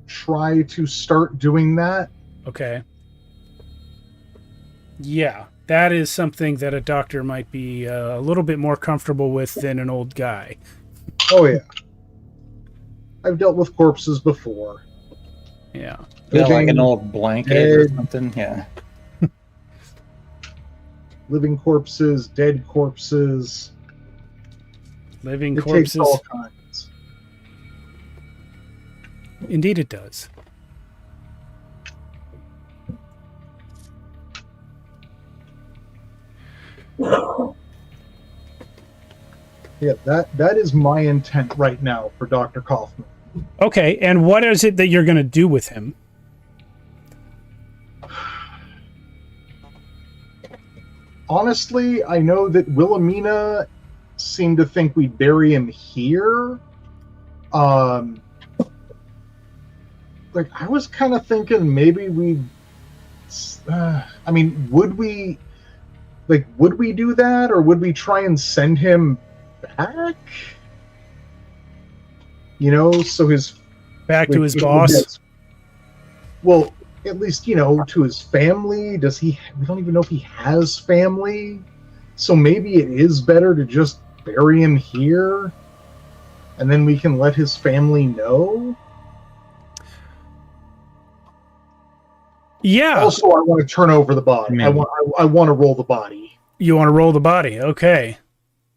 try to start doing that. Okay. Yeah, that is something that a doctor might be a little bit more comfortable with than an old guy. Oh, yeah. I've dealt with corpses before. Yeah. Yeah, like Living an old blanket or dead. something. Yeah. Living corpses, dead corpses. Living It takes corpses. all kinds. Indeed it does. Yeah, that is my intent right now for Dr. Kaufman. Okay, and what is it that you're going to do with him? Honestly, I know that Wilhelmina seemed to think we'd bury him here. Like, I was kind of thinking maybe we'd... I mean, would we do that, or would we try and send him back? You know, so his... Back to like, his he boss? gets- well, at least, you know, to his family. Does he... We don't even know if he has family. So maybe it is better to just bury him here. and then we can let his family know. Yeah. Also, I want to turn over the body. I want to roll the body. You want to roll the body? Okay.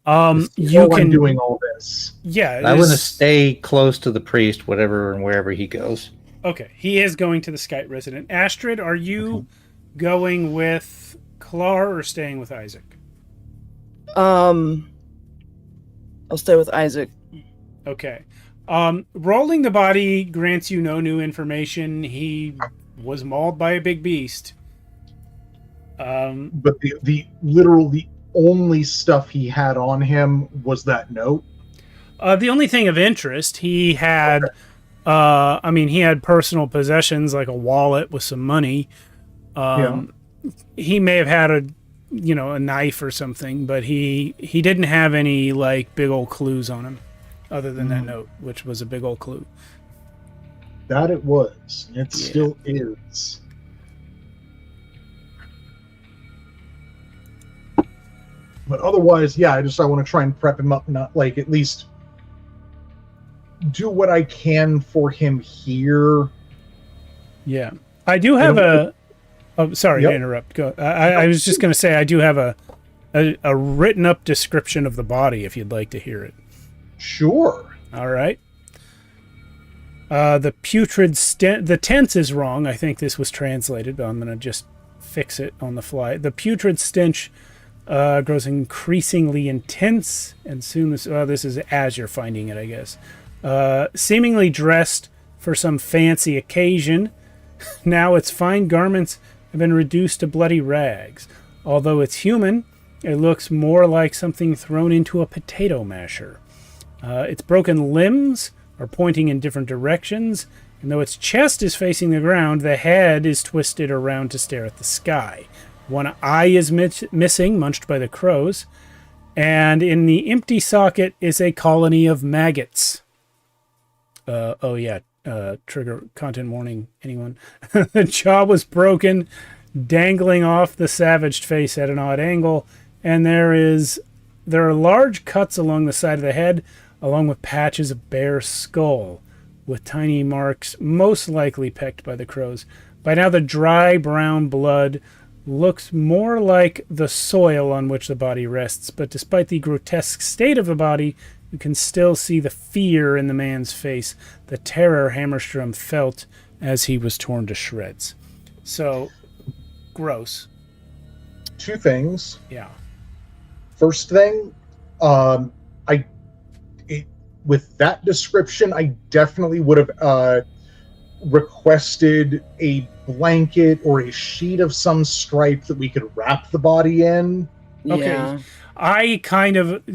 You can doing all this. Yeah, I want to stay close to the priest, whatever and wherever he goes. Okay, he is going to the Skype resident. Astrid, are you going with Klar or staying with Isaac? I'll stay with Isaac. Okay. Rolling the body grants you no new information. He was mauled by a big beast. But the only stuff he had on him was that note. The only thing of interest, he had, he had personal possessions like a wallet with some money. He may have had a knife or something, but he didn't have any like big old clues on him, other than that note, which was a big old clue. That it was. It still is. But otherwise, I want to try and prep him up, not like at least do what I can for him here. Yeah, I do have a. Oh, sorry to interrupt. Go. I was just going to say I do have a written up description of the body if you'd like to hear it. Sure. All right. The putrid the tense is wrong. I think this was translated, but I'm going to just fix it on the fly. The putrid stench grows increasingly intense, and soon this is as you're finding it, I guess. Seemingly dressed for some fancy occasion. Now its fine garments have been reduced to bloody rags. Although it's human, it looks more like something thrown into a potato masher. Its broken limbs are pointing in different directions, and though its chest is facing the ground, the head is twisted around to stare at the sky. One eye is missing, munched by the crows, and in the empty socket is a colony of maggots. Trigger content warning, anyone? The jaw was broken, dangling off the savaged face at an odd angle, and there are large cuts along the side of the head, along with patches of bare skull, with tiny marks most likely pecked by the crows. By now the dry brown blood looks more like the soil on which the body rests, but despite the grotesque state of the body, you can still see the fear in the man's face, the terror Hammerstrom felt as he was torn to shreds. So, gross. Two things. Yeah. First thing, with that description, I definitely would have requested a blanket or a sheet of some stripe that we could wrap the body in. Okay.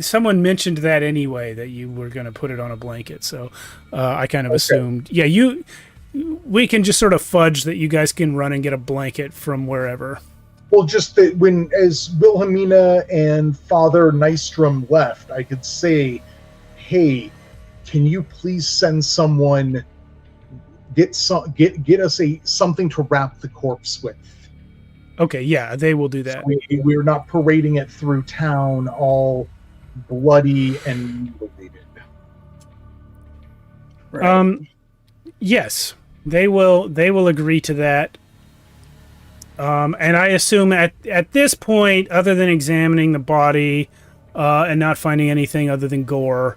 Someone mentioned that anyway, that you were going to put it on a blanket. So I kind of assumed, we can just sort of fudge that you guys can run and get a blanket from wherever. Well, just that as Wilhelmina and Father Nystrom left, I could say, hey, can you please send someone, get us something to wrap the corpse with. Okay, yeah, they will do that. So we're not parading it through town all bloody and mutilated. Right. Yes, they will agree to that. And I assume at this point, other than examining the body and not finding anything other than gore,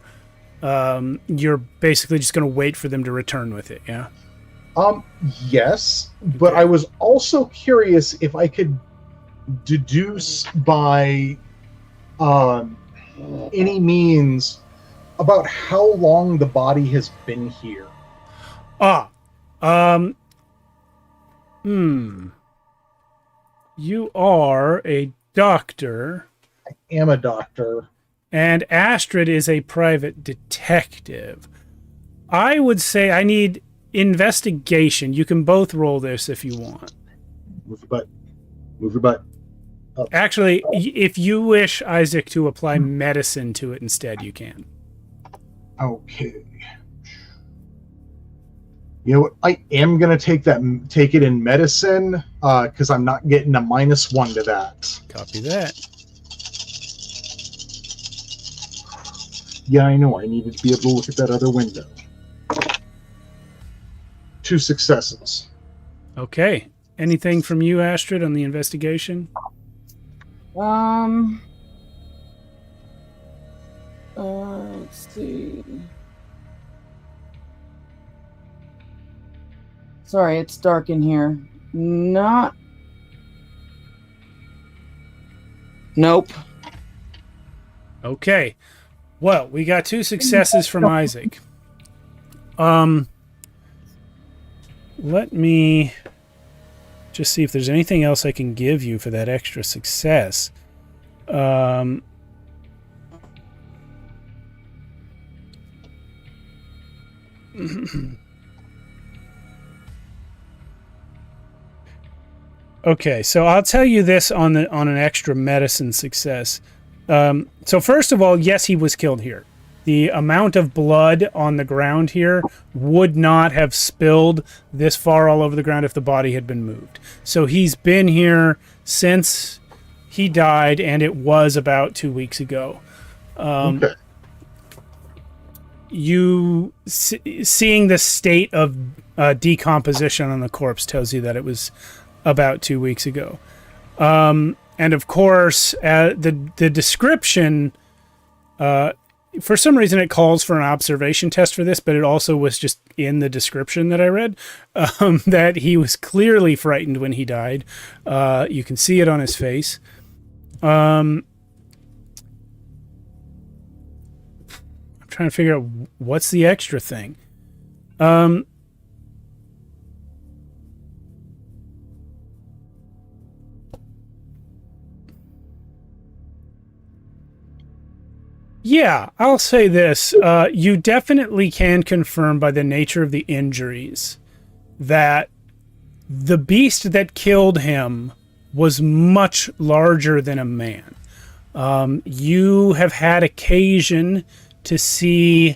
you're basically just going to wait for them to return with it, yeah? Yes, but I was also curious if I could deduce by any means about how long the body has been here. You are a doctor. I am a doctor. And Astrid is a private detective. I would say I need investigation. You can both roll this if you want. Move your butt. Up. Actually, if you wish Isaac to apply medicine to it instead, you can. Okay. You know what? I am gonna take it in medicine, because I'm not getting a -1 to that. Copy that. Yeah, I know. I needed to be able to look at that other window. 2 successes. Okay. Anything from you, Astrid, on the investigation? Let's see. Sorry, it's dark in here. Not. Nope. Okay. Well, we got 2 successes from Isaac. Let me just see if there's anything else I can give you for that extra success. Okay, so I'll tell you this on an extra medicine success. So first of all, yes, he was killed here. The amount of blood on the ground here would not have spilled this far all over the ground if the body had been moved. So he's been here since he died, and it was about 2 weeks ago. Okay. You seeing the state of decomposition on the corpse tells you that it was about 2 weeks ago. And of course, the description, for some reason it calls for an observation test for this, but it also was just in the description that I read, that he was clearly frightened when he died. You can see it on his face. I'm trying to figure out what's the extra thing. Yeah, I'll say this. You definitely can confirm by the nature of the injuries that the beast that killed him was much larger than a man. You have had occasion to see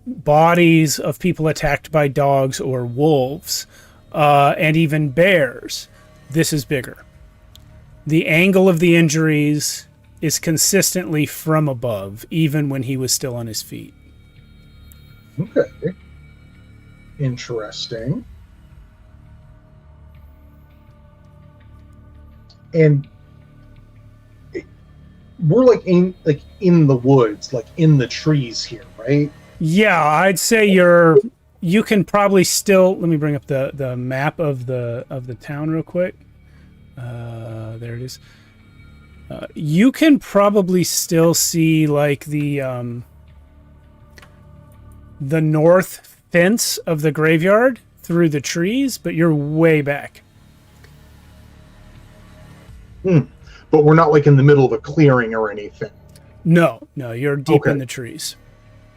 bodies of people attacked by dogs or wolves, and even bears. This is bigger. The angle of the injuries is consistently from above, even when he was still on his feet. Okay. Interesting. And we're like in the woods, like in the trees here, right? Yeah, I'd say you can probably still, let me bring up the map of the town real quick. There it is. You can probably still see like the north fence of the graveyard through the trees, but you're way back. But we're not like in the middle of a clearing or anything. No, you're deep in the trees.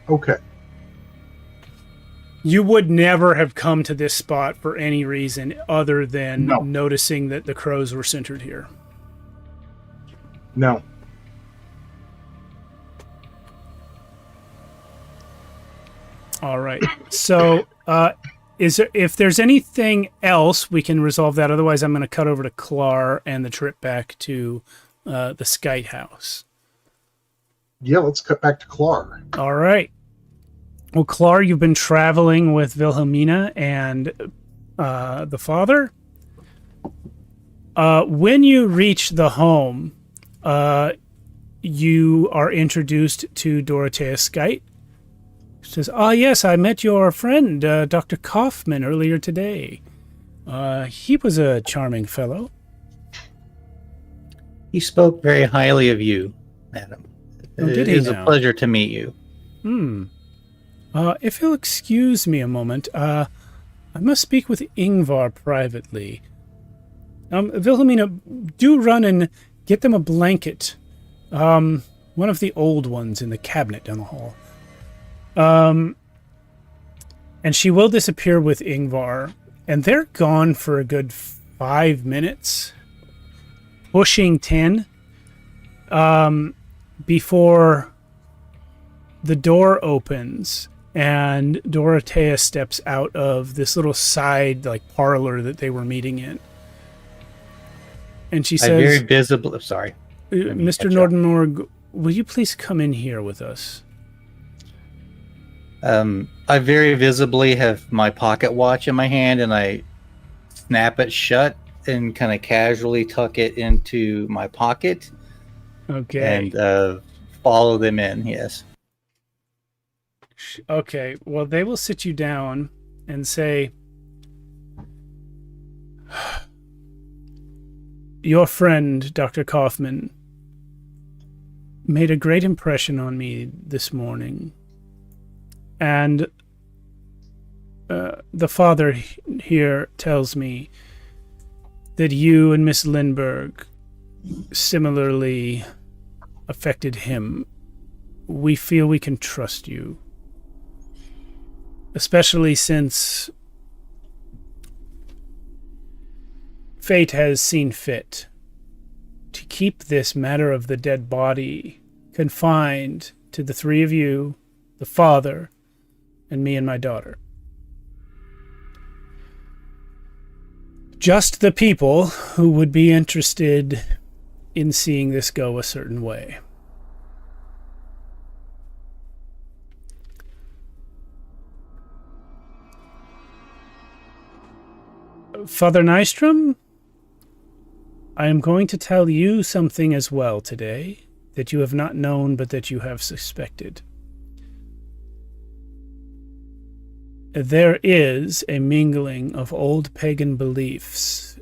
Okay. You would never have come to this spot for any reason other than noticing that the crows were centered here. No. All right. So, if there's anything else, we can resolve that. Otherwise, I'm going to cut over to Clar and the trip back to the Skite House. Yeah, let's cut back to Clar. All right. Well, Clar, you've been traveling with Wilhelmina and the father. When you reach the home, you are introduced to Dorothea Skite. She says, yes, I met your friend, Dr. Kaufman, earlier today. He was a charming fellow. He spoke very highly of you, madam. Oh, did it he is now? a pleasure to meet you. If you'll excuse me a moment, I must speak with Ingvar privately. Wilhelmina, do run and get them a blanket. One of the old ones in the cabinet down the hall. And she will disappear with Ingvar, and they're gone for a good 5 minutes, pushing 10, before the door opens and Dorothea steps out of this little side parlor that they were meeting in. And she says, very visible. Sorry. Mr. Nordenborg, will you please come in here with us? I very visibly have my pocket watch in my hand, and I snap it shut and kind of casually tuck it into my pocket. Okay. And follow them in. Yes. Okay. Well, they will sit you down and say, "Your friend, Dr. Kaufman, made a great impression on me this morning. And the father here tells me that you and Miss Lindbergh similarly affected him. We feel we can trust you, especially since fate has seen fit to keep this matter of the dead body confined to the three of you, the father, and me and my daughter. Just the people who would be interested in seeing this go a certain way. Father Nystrom, I am going to tell you something as well today that you have not known but that you have suspected. There is a mingling of old pagan beliefs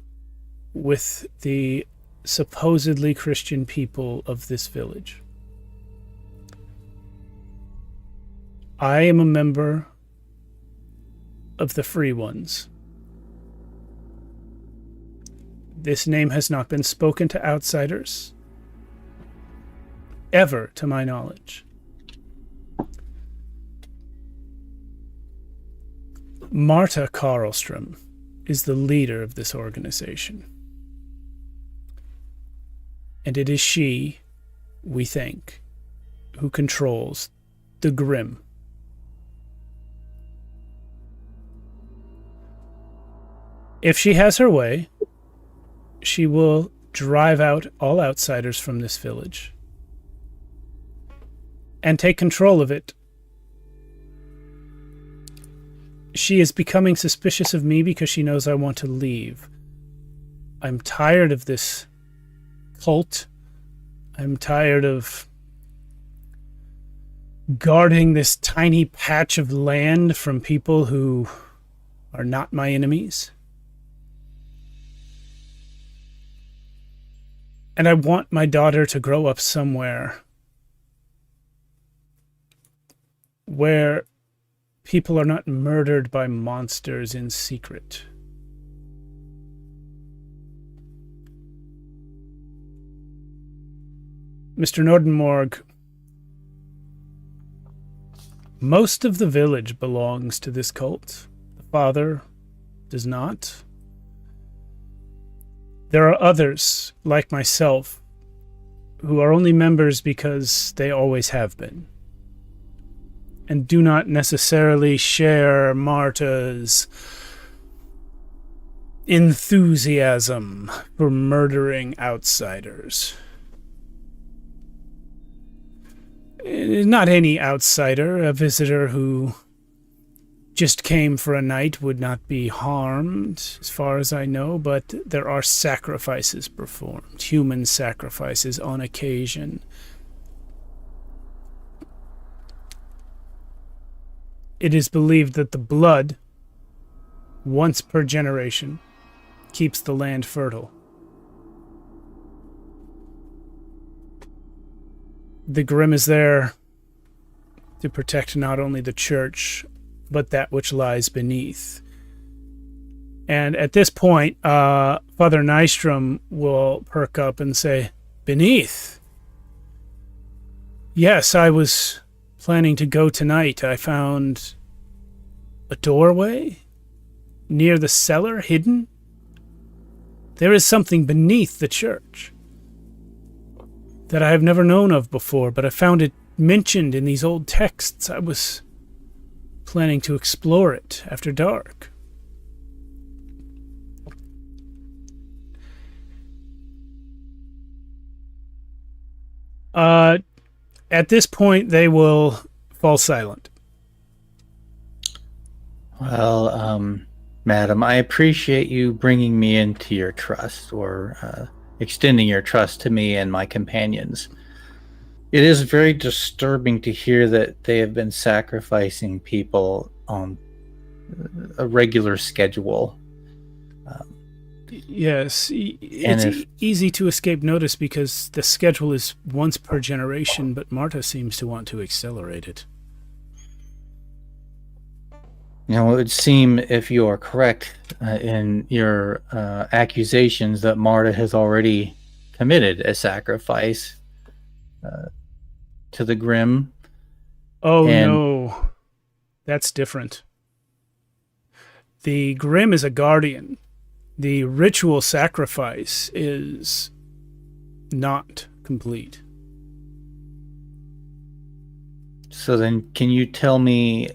with the supposedly Christian people of this village. I am a member of the Free Ones. This name has not been spoken to outsiders, ever, to my knowledge. Marta Karlstrom is the leader of this organization. And it is she, we think, who controls the Grim. If she has her way, she will drive out all outsiders from this village and take control of it. She is becoming suspicious of me because she knows I want to leave. I'm tired of this cult. I'm tired of guarding this tiny patch of land from people who are not my enemies. And I want my daughter to grow up somewhere where people are not murdered by monsters in secret. Mr. Nordenmorg, most of the village belongs to this cult. The father does not. There are others, like myself, who are only members because they always have been, and do not necessarily share Marta's enthusiasm for murdering outsiders. Not any outsider. A visitor who just came for a night would not be harmed, as far as I know, but there are sacrifices performed, human sacrifices on occasion. It is believed that the blood, once per generation, keeps the land fertile. The Grim is there to protect not only the church, but that which lies beneath. And at this point, Father Nystrom will perk up and say, "Beneath? Yes, I was planning to go tonight. I found a doorway near the cellar, hidden. There is something beneath the church that I have never known of before, but I found it mentioned in these old texts. I was planning to explore it after dark." At this point, they will fall silent. Well, madam, I appreciate you bringing me into your trust, or extending your trust to me and my companions. It is very disturbing to hear that they have been sacrificing people on a regular schedule. Yes, And it's if- easy to escape notice because the schedule is once per generation, but Marta seems to want to accelerate it. You know, it would seem, if you are correct in your accusations, that Marta has already committed a sacrifice to the Grim. Oh And- no, that's different. The Grim is a guardian. The ritual sacrifice is not complete. So then, can you tell me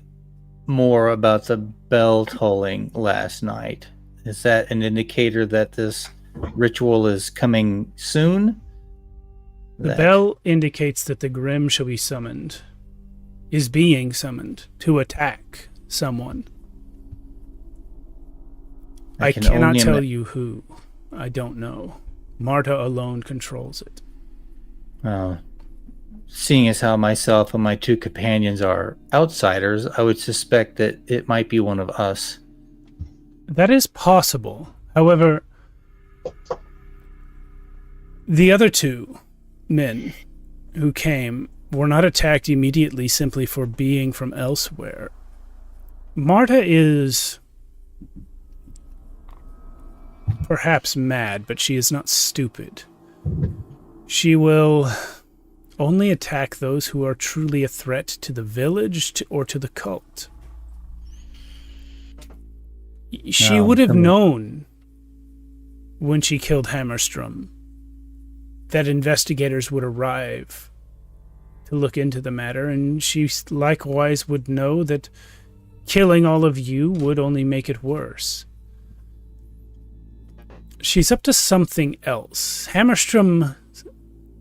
more about the bell tolling last night? Is that an indicator that this ritual is coming soon? The bell indicates that the Grim shall be summoned, is being summoned to attack someone. I can cannot only tell you who. I don't know. Marta alone controls it. Seeing as how myself and my two companions are outsiders, I would suspect that it might be one of us. That is possible. However, the other two men who came were not attacked immediately simply for being from elsewhere. Marta is perhaps mad, but she is not stupid. She will only attack those who are truly a threat to the village or to the cult. She would have known when she killed Hammerstrom that investigators would arrive to look into the matter, and she likewise would know that killing all of you would only make it worse. She's up to something else. Hammerstrom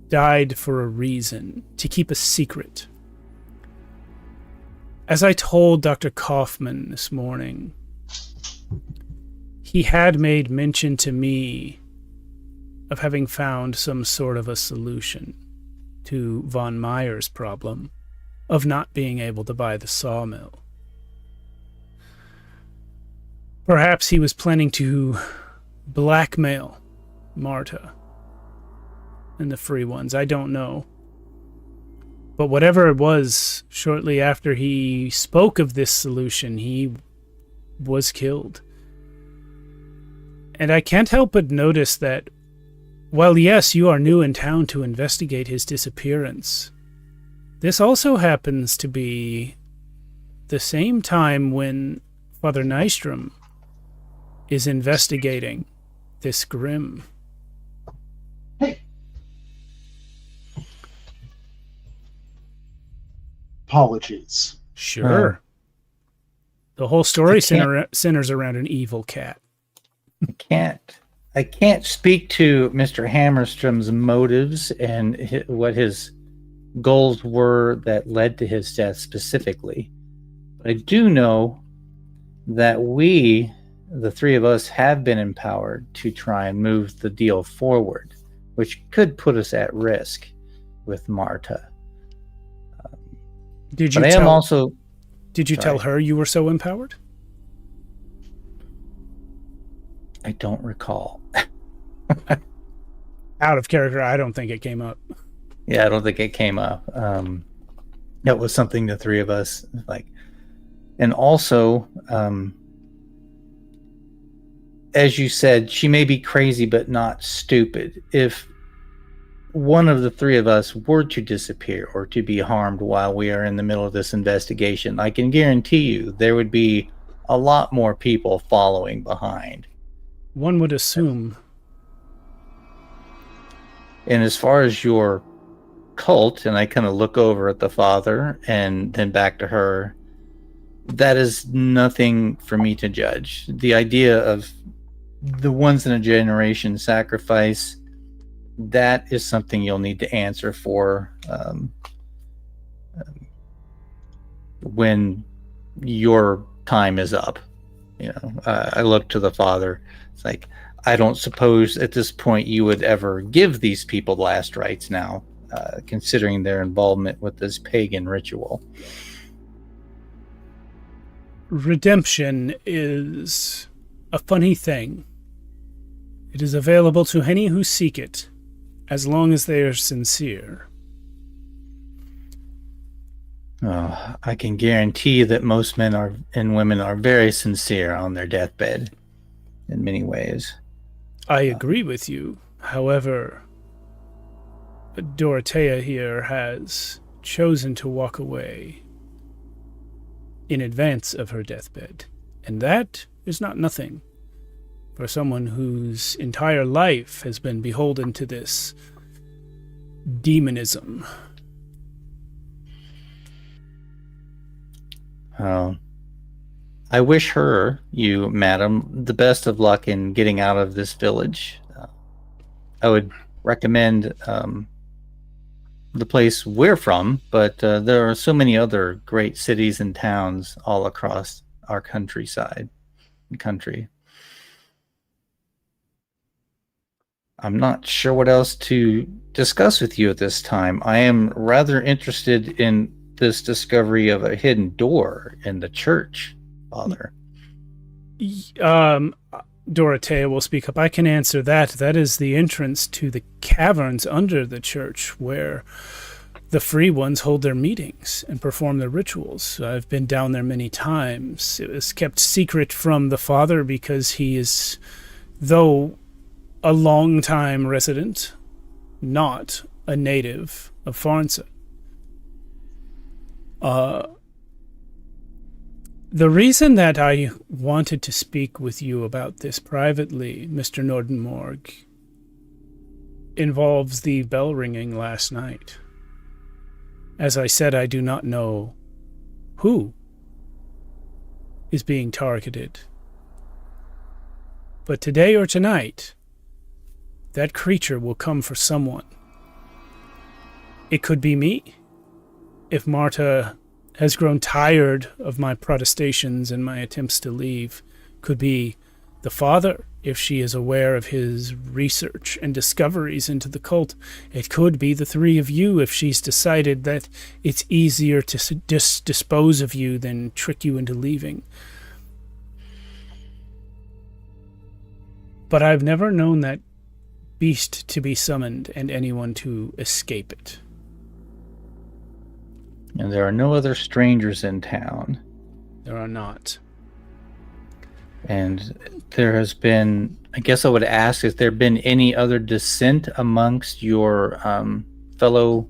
died for a reason, to keep a secret. As I told Dr. Kaufman this morning, he had made mention to me of having found some sort of a solution to Von Meyer's problem of not being able to buy the sawmill. Perhaps he was planning to blackmail Marta and the free ones. I don't know. But whatever it was, shortly after he spoke of this solution, he was killed. And I can't help but notice that, while yes, you are new in town to investigate his disappearance, this also happens to be the same time when Father Nystrom is investigating this Grim. Hey. Apologies. Sure. The whole story centers around an evil cat. I can't speak to Mr. Hammerstrom's motives and what his goals were that led to his death specifically. But I do know that we, the three of us, have been empowered to try and move the deal forward, which could put us at risk with Marta. Did you tell her you were so empowered? I don't recall. Out of character, I don't think it came up. Yeah, I don't think it came up. That was something the three of us like. And also, as you said, she may be crazy but not stupid. If one of the three of us were to disappear or to be harmed while we are in the middle of this investigation, I can guarantee you there would be a lot more people following behind. One would assume. And as far as your cult, and I kind of look over at the father and then back to her, that is nothing for me to judge. The idea of the once in a generation sacrifice, that is something you'll need to answer for when your time is up. I look to the father. It's like, I don't suppose at this point you would ever give these people last rites now, considering their involvement with this pagan ritual. Redemption is a funny thing. It is available to any who seek it, as long as they are sincere. Oh, I can guarantee that most men and women are very sincere on their deathbed, in many ways. I agree with you. However, Dorothea here has chosen to walk away in advance of her deathbed, and that is not nothing for someone whose entire life has been beholden to this demonism. I wish her, you madam, the best of luck in getting out of this village. I would recommend the place we're from, but there are so many other great cities and towns all across our country. I'm not sure what else to discuss with you at this time. I am rather interested in this discovery of a hidden door in the church, Father. Dorothea will speak up. I can answer that. That is the entrance to the caverns under the church where the free ones hold their meetings and perform their rituals. I've been down there many times. It was kept secret from the father because he is, though a long-time resident, not a native of Färnsta. The reason that I wanted to speak with you about this privately, Mr. Nordenmorg, involves the bell ringing last night. As I said, I do not know who is being targeted. But today or tonight, that creature will come for someone. It could be me, if Marta has grown tired of my protestations and my attempts to leave. Could be the father, if she is aware of his research and discoveries into the cult. It could be the three of you, if she's decided that it's easier to dispose of you than trick you into leaving. But I've never known that beast to be summoned and anyone to escape it. And there are no other strangers in town. There are not. And there has been, I guess I would ask, has there been any other dissent amongst your fellow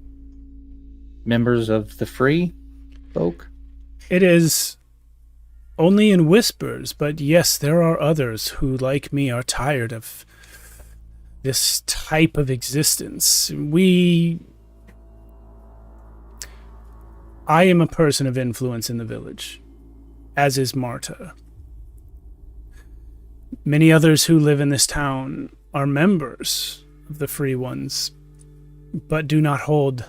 members of the free folk? It is only in whispers, but yes, there are others who, like me, are tired of this type of existence. I am a person of influence in the village, as is Marta. Many others who live in this town are members of the Free Ones, but do not hold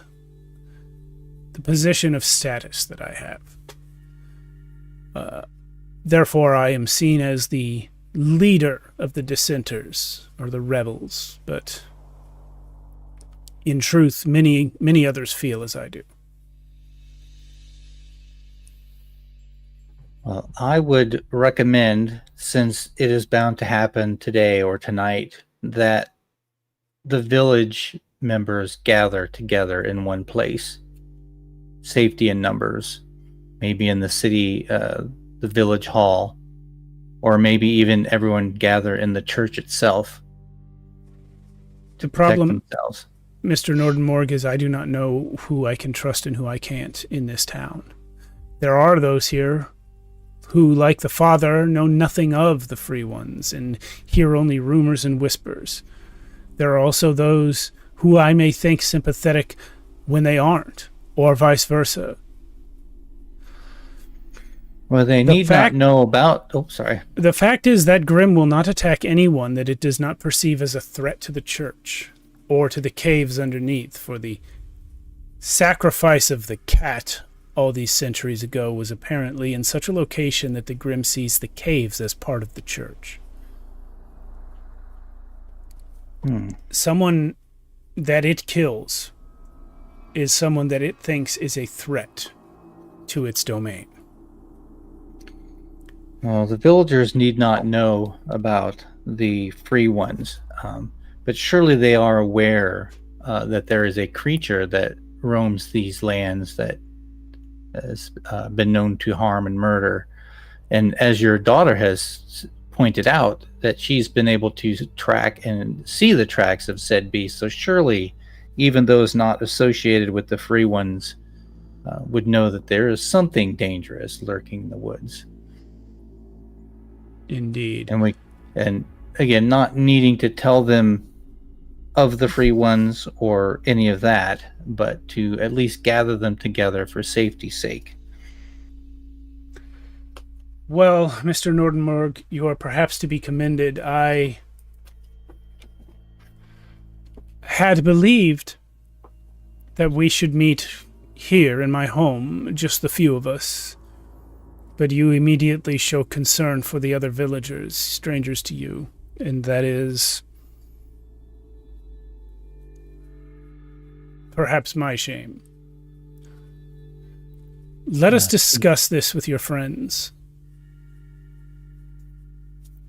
the position of status that I have. Therefore, I am seen as the leader of the dissenters, or the rebels, but in truth, many others feel as I do. Well, I would recommend, since it is bound to happen today or tonight, that the village members gather together in one place. Safety in numbers. Maybe in the city, the village hall. Or maybe even everyone gather in the church itself. The problem, themselves. Mr. Nordenmorg, is I do not know who I can trust and who I can't in this town. There are those here who, like the father, know nothing of the Free Ones and hear only rumors and whispers. There are also those who I may think sympathetic when they aren't, or vice versa. Well, they need not know about... Oh, sorry. The fact is that Grimm will not attack anyone that it does not perceive as a threat to the church, or to the caves underneath, for the sacrifice of the cat all these centuries ago was apparently in such a location that the Grim sees the caves as part of the church. Someone that it kills is someone that it thinks is a threat to its domain. Well, the villagers need not know about the free ones, but surely they are aware that there is a creature that roams these lands that has been known to harm and murder. And as your daughter has pointed out, that she's been able to track and see the tracks of said beast. So surely even those not associated with the free ones would know that there is something dangerous lurking in the woods. Indeed. And again, not needing to tell them of the free ones or any of that, but to at least gather them together for safety's sake. Well, Mr. Nordenberg, you are perhaps to be commended. I had believed that we should meet here in my home, just the few of us. But you immediately show concern for the other villagers, strangers to you, and that is perhaps my shame. Let us discuss this with your friends.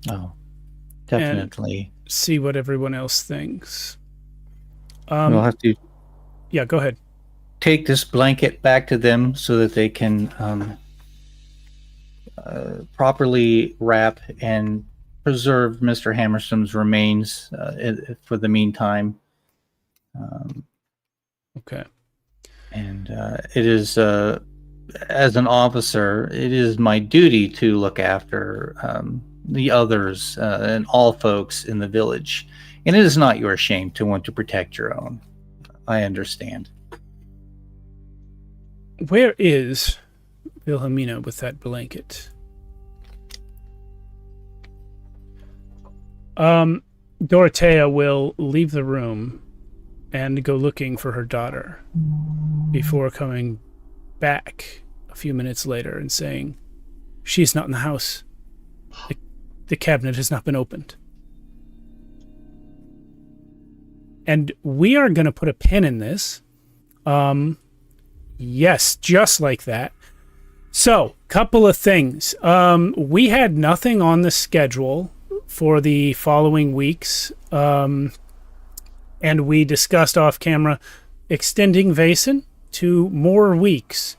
Oh, definitely. And see what everyone else thinks. We'll have to Yeah, go ahead. take this blanket back to them so that they can properly wrap and preserve Mr. Hammerstom's remains for the meantime. Okay. And it is, as an officer, it is my duty to look after the others and all folks in the village. And it is not your shame to want to protect your own. I understand. Where is Wilhelmina with that blanket? Dorothea will leave the room and go looking for her daughter before coming back a few minutes later and saying, "She's not in the house. The cabinet has not been opened." And we are going to put a pin in this. Yes, just like that. So, couple of things. We had nothing on the schedule for the following weeks. And we discussed off camera extending Vaesen to more weeks.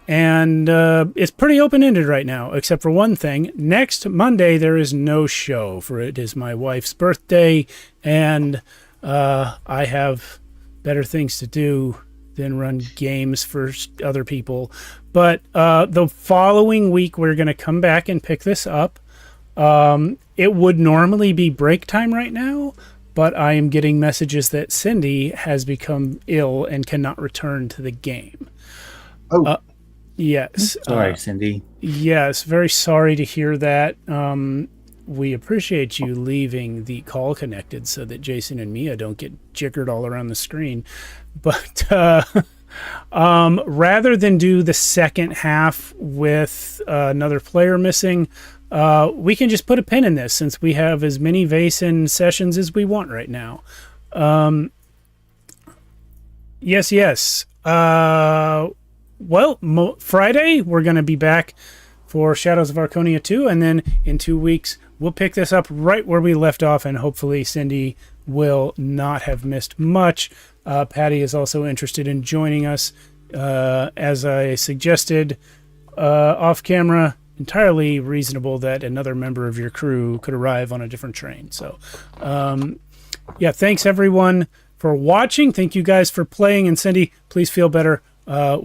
And it's pretty open-ended right now, except for one thing. Next Monday, there is no show, for it is my wife's birthday, and I have better things to do than run games for other people. But the following week, we're going to come back and pick this up. It would normally be break time right now, but I am getting messages that Cindy has become ill and cannot return to the game. Oh. Yes. Sorry, Cindy. Yes, very sorry to hear that. We appreciate you leaving the call connected so that Jason and Mia don't get jiggered all around the screen. But rather than do the second half with another player missing, we can just put a pin in this since we have as many Vaesen sessions as we want right now. Yes. Well, Friday, we're going to be back for Shadows of Archonia 2, and then in 2 weeks, we'll pick this up right where we left off, and hopefully Cindy will not have missed much. Patty is also interested in joining us, as I suggested off camera. Entirely reasonable that another member of your crew could arrive on a different train. So, yeah, thanks everyone for watching. Thank you guys for playing, and Cindy, please feel better.